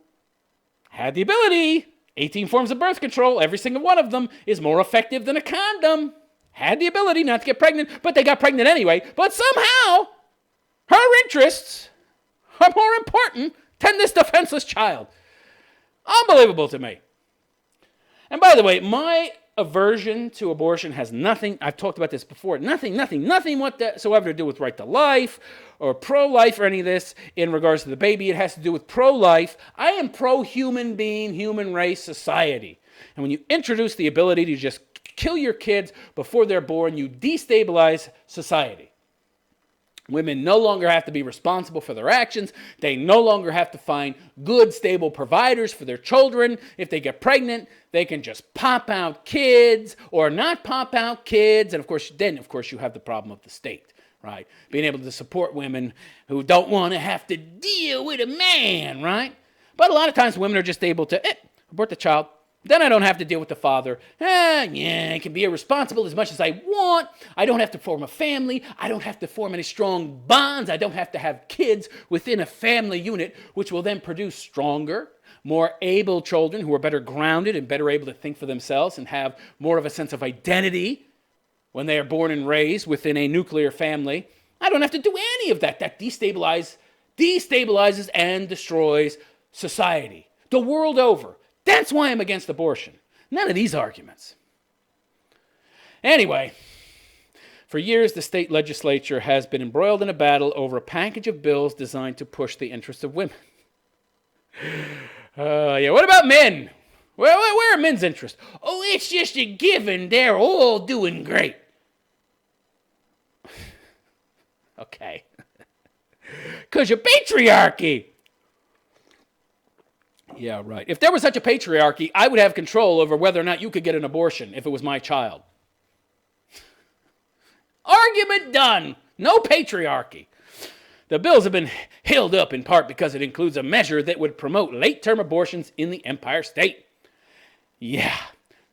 had the ability. 18 forms of birth control, every single one of them is more effective than a condom. Had the ability not to get pregnant, but they got pregnant anyway. But somehow her interests are more important than this defenseless child. Unbelievable to me. And by the way, my aversion to abortion has nothing, I've talked about this before, nothing whatsoever to do with right to life or pro-life or any of this in regards to the baby. It has to do with pro-life. I am pro-human being, human race, society. And when you introduce the ability to just kill your kids before they're born, you destabilize society. Women no longer have to be responsible for their actions. They no longer have to find good, stable providers for their children. If they get pregnant, they can just pop out kids or not pop out kids. And of course, you have the problem of the state. right? Being able to support women who don't want to have to deal with a man, right? But a lot of times women are just able to abort the child. Then I don't have to deal with the father. I can be irresponsible as much as I want. I don't have to form a family. I don't have to form any strong bonds. I don't have to have kids within a family unit, which will then produce stronger, more able children who are better grounded and better able to think for themselves and have more of a sense of identity when they are born and raised within a nuclear family. I don't have to do any of that. That destabilizes and destroys society the world over. That's why I'm against abortion. None of these arguments. Anyway, for years, the state legislature has been embroiled in a battle over a package of bills designed to push the interests of women. What about men? Where are men's interests? Oh, it's just a given. They're all doing great. Okay. Because of patriarchy. Yeah, right. If there was such a patriarchy, I would have control over whether or not you could get an abortion if it was my child. Argument done. No patriarchy. The bills have been held up in part because it includes a measure that would promote late-term abortions in the Empire State. Yeah,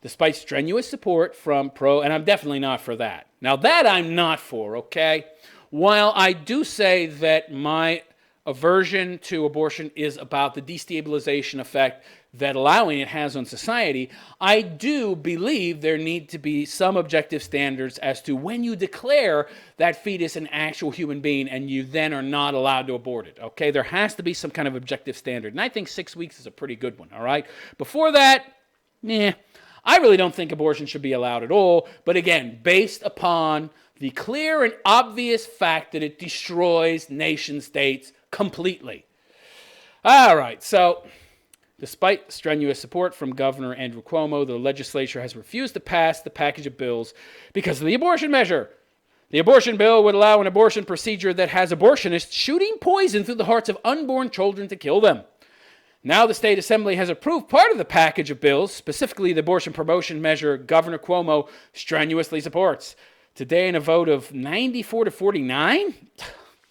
despite strenuous support from and I'm definitely not for that. Now that I'm not for, okay? While I do say that my aversion to abortion is about the destabilization effect that allowing it has on society, I do believe there need to be some objective standards as to when you declare that fetus an actual human being and you then are not allowed to abort it, okay? There has to be some kind of objective standard, and I think 6 weeks is a pretty good one, all right? Before that, I really don't think abortion should be allowed at all, but again, based upon the clear and obvious fact that it destroys nation states completely. All right, so despite strenuous support from Governor Andrew Cuomo, the legislature has refused to pass the package of bills because of the abortion measure. The abortion bill would allow an abortion procedure that has abortionists shooting poison through the hearts of unborn children to kill them. Now the state assembly has approved part of the package of bills, specifically the abortion promotion measure Governor Cuomo strenuously supports. Today, in a vote of 94 to 49,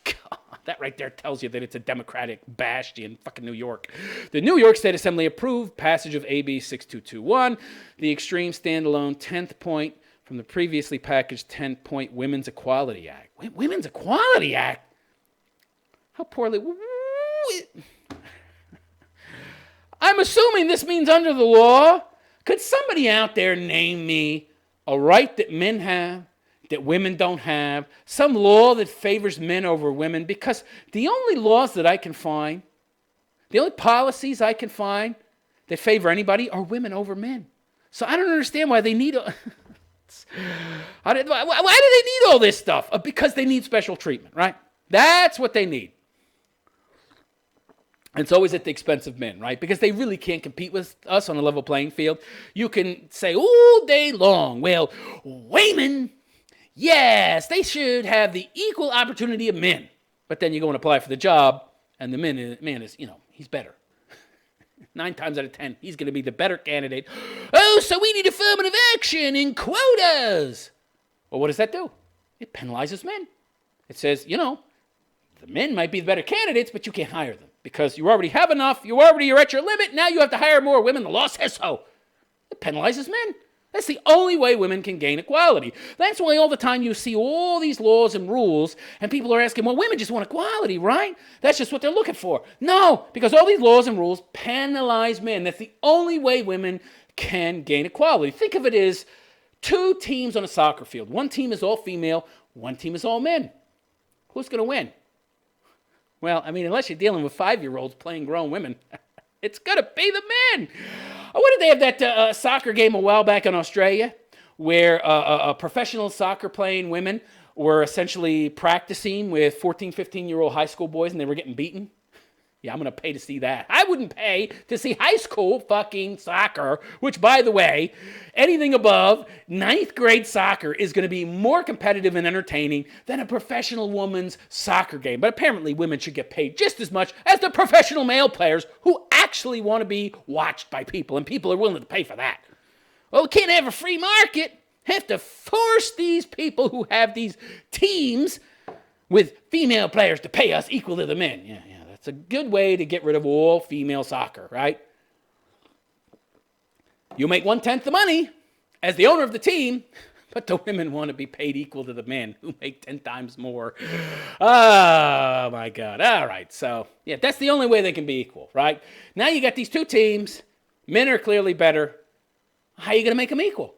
God, that right there tells you that it's a Democratic bastion, fucking New York. The New York State Assembly approved passage of AB 6221, the extreme standalone 10th point from the previously packaged 10-point Women's Equality Act. Women's Equality Act? How poorly... I'm assuming this means under the law. Could somebody out there name me a right that men have that women don't have, some law that favors men over women? Because the only laws that I can find, the only policies I can find that favor anybody are women over men. So I don't understand why they need... why do they need all this stuff? Because they need special treatment, right? That's what they need. And it's always at the expense of men, right? Because they really can't compete with us on a level playing field. You can say all day long, well, women, yes, they should have the equal opportunity of men. But then you go and apply for the job, and the man is, he's better. 9 times out of 10, he's going to be the better candidate. Oh, so we need affirmative action and quotas. Well, what does that do? It penalizes men. It says, the men might be the better candidates, but you can't hire them because you already have enough. You're at your limit. Now you have to hire more women. The law says so. It penalizes men. That's the only way women can gain equality. That's why all the time you see all these laws and rules, and people are asking, well, women just want equality, right? That's just what they're looking for. No, because all these laws and rules penalize men. That's the only way women can gain equality. Think of it as 2 teams on a soccer field. One team is all female, one team is all men. Who's going to win? Well, unless you're dealing with 5-year-olds playing grown women, it's going to be the men. What did they have that soccer game a while back in Australia where professional soccer playing women were essentially practicing with 14, 15-year-old high school boys and they were getting beaten? Yeah, I'm going to pay to see that. I wouldn't pay to see high school fucking soccer, which, by the way, anything above 9th grade soccer is going to be more competitive and entertaining than a professional woman's soccer game. But apparently women should get paid just as much as the professional male players who actually want to be watched by people, and people are willing to pay for that. Well, we can't have a free market. Have to force these people who have these teams with female players to pay us equal to the men. Yeah, that's a good way to get rid of all female soccer, right? You make 1/10 the money as the owner of the team, but the women want to be paid equal to the men who make 10 times more. Oh, my God. All right. So, yeah, that's the only way they can be equal, right? Now you got these two teams. Men are clearly better. How are you going to make them equal?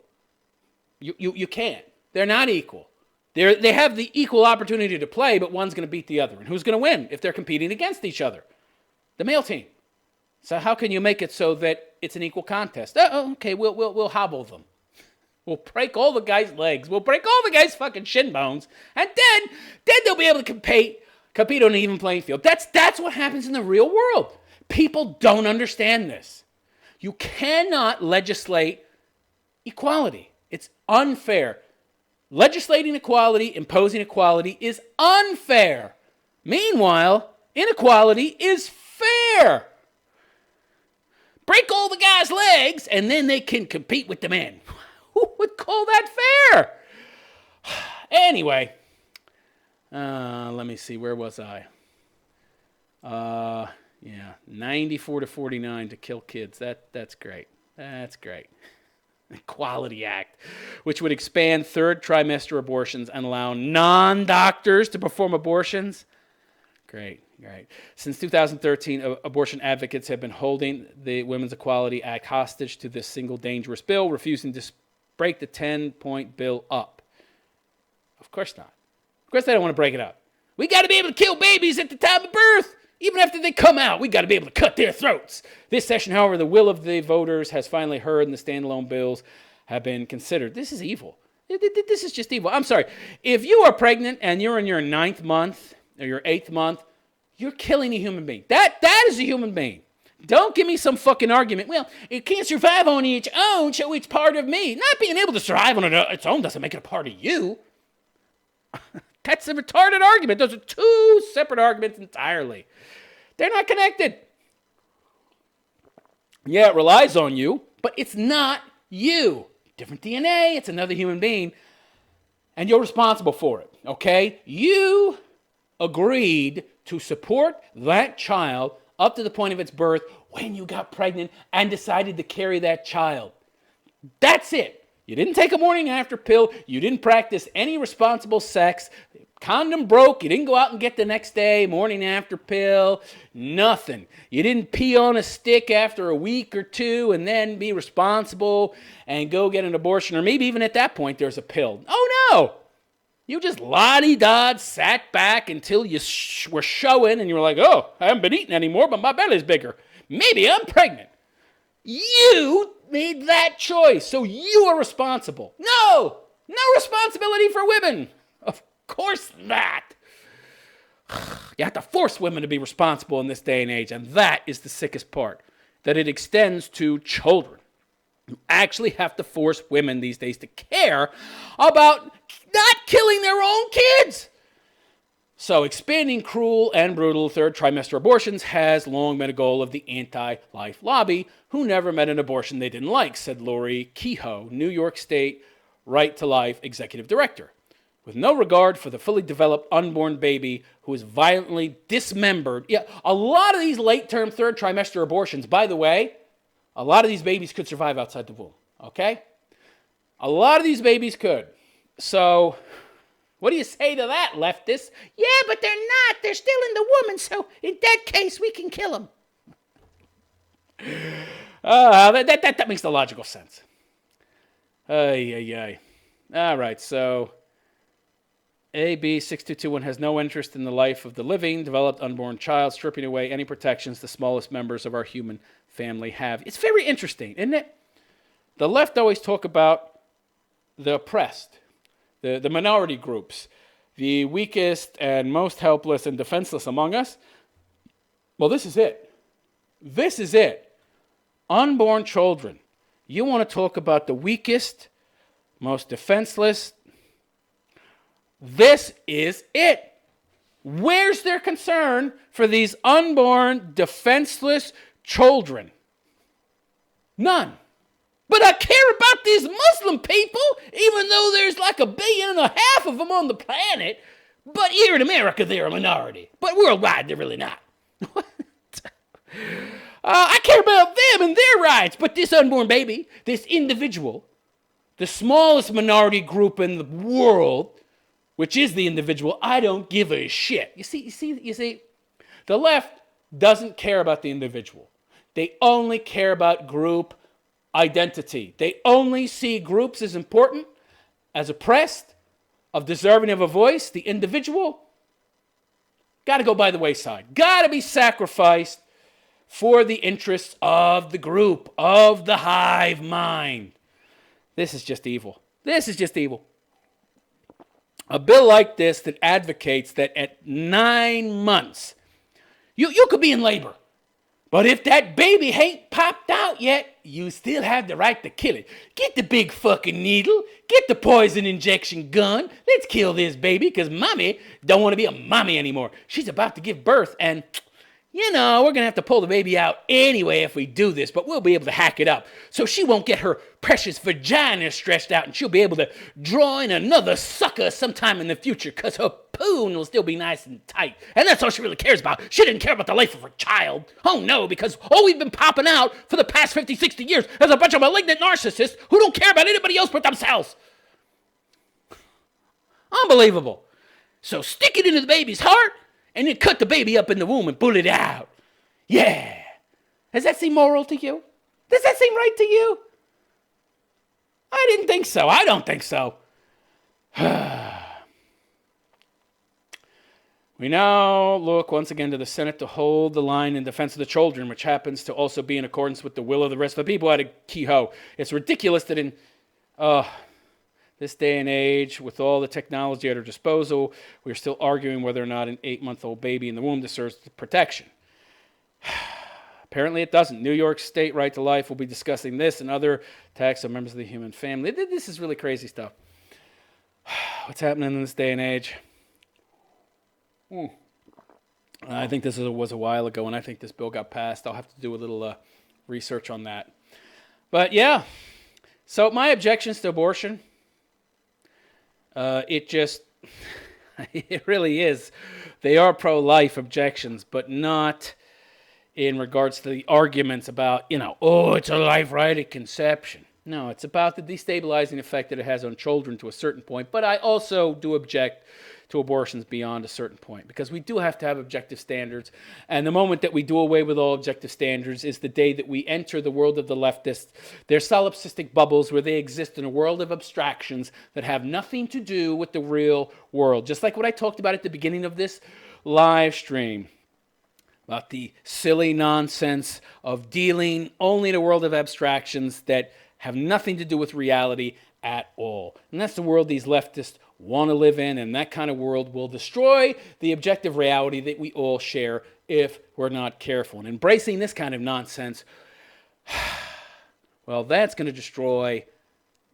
You can't. They're not equal. They have the equal opportunity to play, but one's going to beat the other. And who's going to win if they're competing against each other? The male team. So how can you make it so that it's an equal contest? Oh, okay, we'll hobble them. We'll break all the guys' legs. We'll break all the guys' fucking shin bones. And then they'll be able to compete on an even playing field. That's what happens in the real world. People don't understand this. You cannot legislate equality. It's unfair. Legislating equality, imposing equality is unfair. Meanwhile, inequality is fair. Break all the guys' legs, and then they can compete with the men. Who would call that fair? Anyway, let me see. Where was I? 94-49 to kill kids. That's great. That's great. Equality Act, which would expand third trimester abortions and allow non-doctors to perform abortions. Great. Since 2013, abortion advocates have been holding the Women's Equality Act hostage to this single dangerous bill, refusing to break the 10-point bill up. Of course not. Of course they don't want to break it up. We got to be able to kill babies at the time of birth. Even after they come out, we got to be able to cut their throats. This session, however, the will of the voters has finally heard and the standalone bills have been considered. This is evil. This is just evil. I'm sorry. If you are pregnant and you're in your 9th month or your 8th month, you're killing a human being. That is a human being. Don't give me some fucking argument. Well, it can't survive on its own, so it's part of me. Not being able to survive on its own doesn't make it a part of you. That's a retarded argument. Those are two separate arguments entirely. They're not connected. Yeah, it relies on you, but it's not you. Different DNA, it's another human being, and you're responsible for it, okay? You agreed to support that child up to the point of its birth when you got pregnant and decided to carry that child. That's it. You didn't take a morning after pill. You didn't practice any responsible sex. Condom broke. You didn't go out and get the next day, morning after pill. Nothing. You didn't pee on a stick after a week or two and then be responsible and go get an abortion. Or maybe even at that point there's a pill. Oh, no. You just la-di-da sat back until you were showing and you were like, oh, I haven't been eating anymore, but my belly's bigger. Maybe I'm pregnant. You made that choice, so you are responsible. No responsibility for women. Of course not. You have to force women to be responsible in this day and age, and that is the sickest part, that it extends to children. You actually have to force women these days to care about not killing their own kids. So expanding cruel and brutal third trimester abortions has long been a goal of the anti-life lobby, who never met an abortion they didn't like, said Lori Kehoe, New York State Right to Life Executive Director. With no regard for the fully developed unborn baby who is violently dismembered. Yeah, a lot of these late-term third trimester abortions, by the way, a lot of these babies could survive outside the womb, okay? A lot of these babies could. So what do you say to that, leftists? Yeah, but they're not. They're still in the woman, so in that case, we can kill them. That makes the logical sense. Ay. All right, so AB 6221 has no interest in the life of the living, developed unborn child, stripping away any protections the smallest members of our human family have. It's very interesting, isn't it? The left always talk about the oppressed, the minority groups, the weakest and most helpless and defenseless among us. Well, this is it. This is it. Unborn children. You want to talk about the weakest, most defenseless? This is it. Where's their concern for these unborn, defenseless children? None. But I care about these Muslim people, even though there's like 1.5 billion of them on the planet. But here in America, they're a minority. But worldwide, they're really not. I care about them and their rights. But this unborn baby, this individual, the smallest minority group in the world, which is the individual, I don't give a shit. You see, the left doesn't care about the individual. They only care about group identity. They only see groups as important, as oppressed, of deserving of a voice. The individual got to go by the wayside. Got to be sacrificed for the interests of the group, of the hive mind. This is just evil. This is just evil. A bill like this that advocates that at 9 months, you could be in labor. But if that baby ain't popped out yet, you still have the right to kill it. Get the big fucking needle. Get the poison injection gun. Let's kill this baby because mommy don't want to be a mommy anymore. She's about to give birth and, we're going to have to pull the baby out anyway if we do this, but we'll be able to hack it up so she won't get her precious vagina stretched out and she'll be able to draw in another sucker sometime in the future because her poon will still be nice and tight. And that's all she really cares about. She didn't care about the life of her child. Oh, no, because all we've been popping out for the past 50, 60 years is a bunch of malignant narcissists who don't care about anybody else but themselves. Unbelievable. So stick it into the baby's heart and then cut the baby up in the womb and pull it out. Yeah. Does that seem moral to you? Does that seem right to you? I didn't think so. I don't think so. We now look once again to the Senate to hold the line in defense of the children, which happens to also be in accordance with the will of the rest of the people. At a Kehoe. It's ridiculous that in this day and age, with all the technology at our disposal, we're still arguing whether or not an 8-month-old baby in the womb deserves protection. Apparently it doesn't. New York State right to life will be discussing this and other attacks on members of the human family. This is really crazy stuff. What's happening in this day and age? I think this was a while ago, and I think this bill got passed. I'll have to do a little research on that. But yeah, so my objections to abortion, it really is. They are pro-life objections, but not in regards to the arguments about, it's a life right at conception. No, it's about the destabilizing effect that it has on children to a certain point. But I also do object to abortions beyond a certain point because we do have to have objective standards. And the moment that we do away with all objective standards is the day that we enter the world of the leftists, their solipsistic bubbles where they exist in a world of abstractions that have nothing to do with the real world. Just like what I talked about at the beginning of this live stream about the silly nonsense of dealing only in a world of abstractions that have nothing to do with reality at all. And that's the world these leftists want to live in, and that kind of world will destroy the objective reality that we all share if we're not careful. And embracing this kind of nonsense, well, that's going to destroy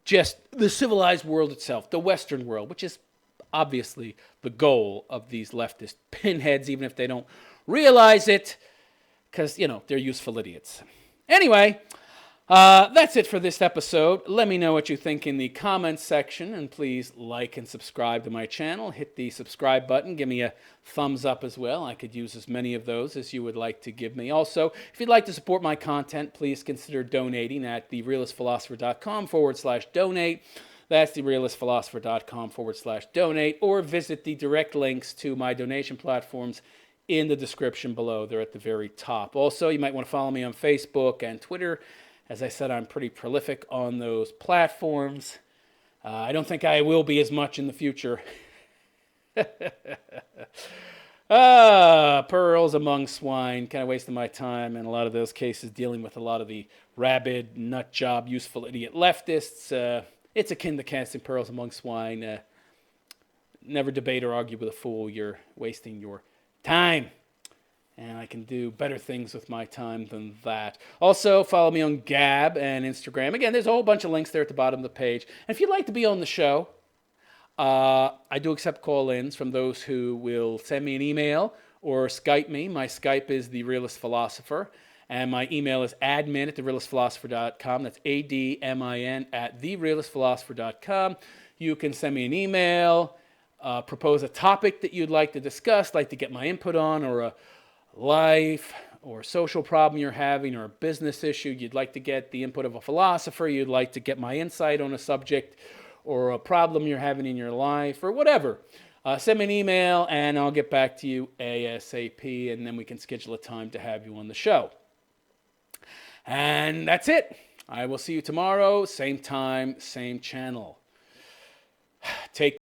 just the civilized world itself, the Western world, which is obviously the goal of these leftist pinheads, even if they don't realize it, because, they're useful idiots. Anyway, that's it for this episode. Let me know what you think in the comments section, and please like and subscribe to my channel. Hit the subscribe button. Give me a thumbs up as well. I could use as many of those as you would like to give me. Also, if you'd like to support my content, please consider donating at therealistphilosopher.com/donate. That's therealistphilosopher.com/donate, or visit the direct links to my donation platforms in the description below. They're at the very top. Also, you might want to follow me on Facebook and Twitter. As I said, I'm pretty prolific on those platforms. I don't think I will be as much in the future. Pearls among swine. Kind of wasting my time in a lot of those cases dealing with a lot of the rabid, nut job, useful idiot leftists. It's akin to casting pearls among swine. Never debate or argue with a fool. You're wasting your time. And I can do better things with my time than that. Also, follow me on Gab and Instagram. Again, there's a whole bunch of links there at the bottom of the page. And if you'd like to be on the show, I do accept call-ins from those who will send me an email or Skype me. My Skype is The Realist Philosopher. And my email is admin@therealistphilosopher.com. That's ADMIN @therealistphilosopher.com. You can send me an email. propose a topic that you'd like to discuss, like to get my input on, or a life or social problem you're having, or a business issue you'd like to get the input of a philosopher, you'd like to get my insight on a subject, or a problem you're having in your life, or whatever, send me an email and I'll get back to you ASAP, and then we can schedule a time to have you on the show. And that's it. I will see you tomorrow, same time, same channel. Take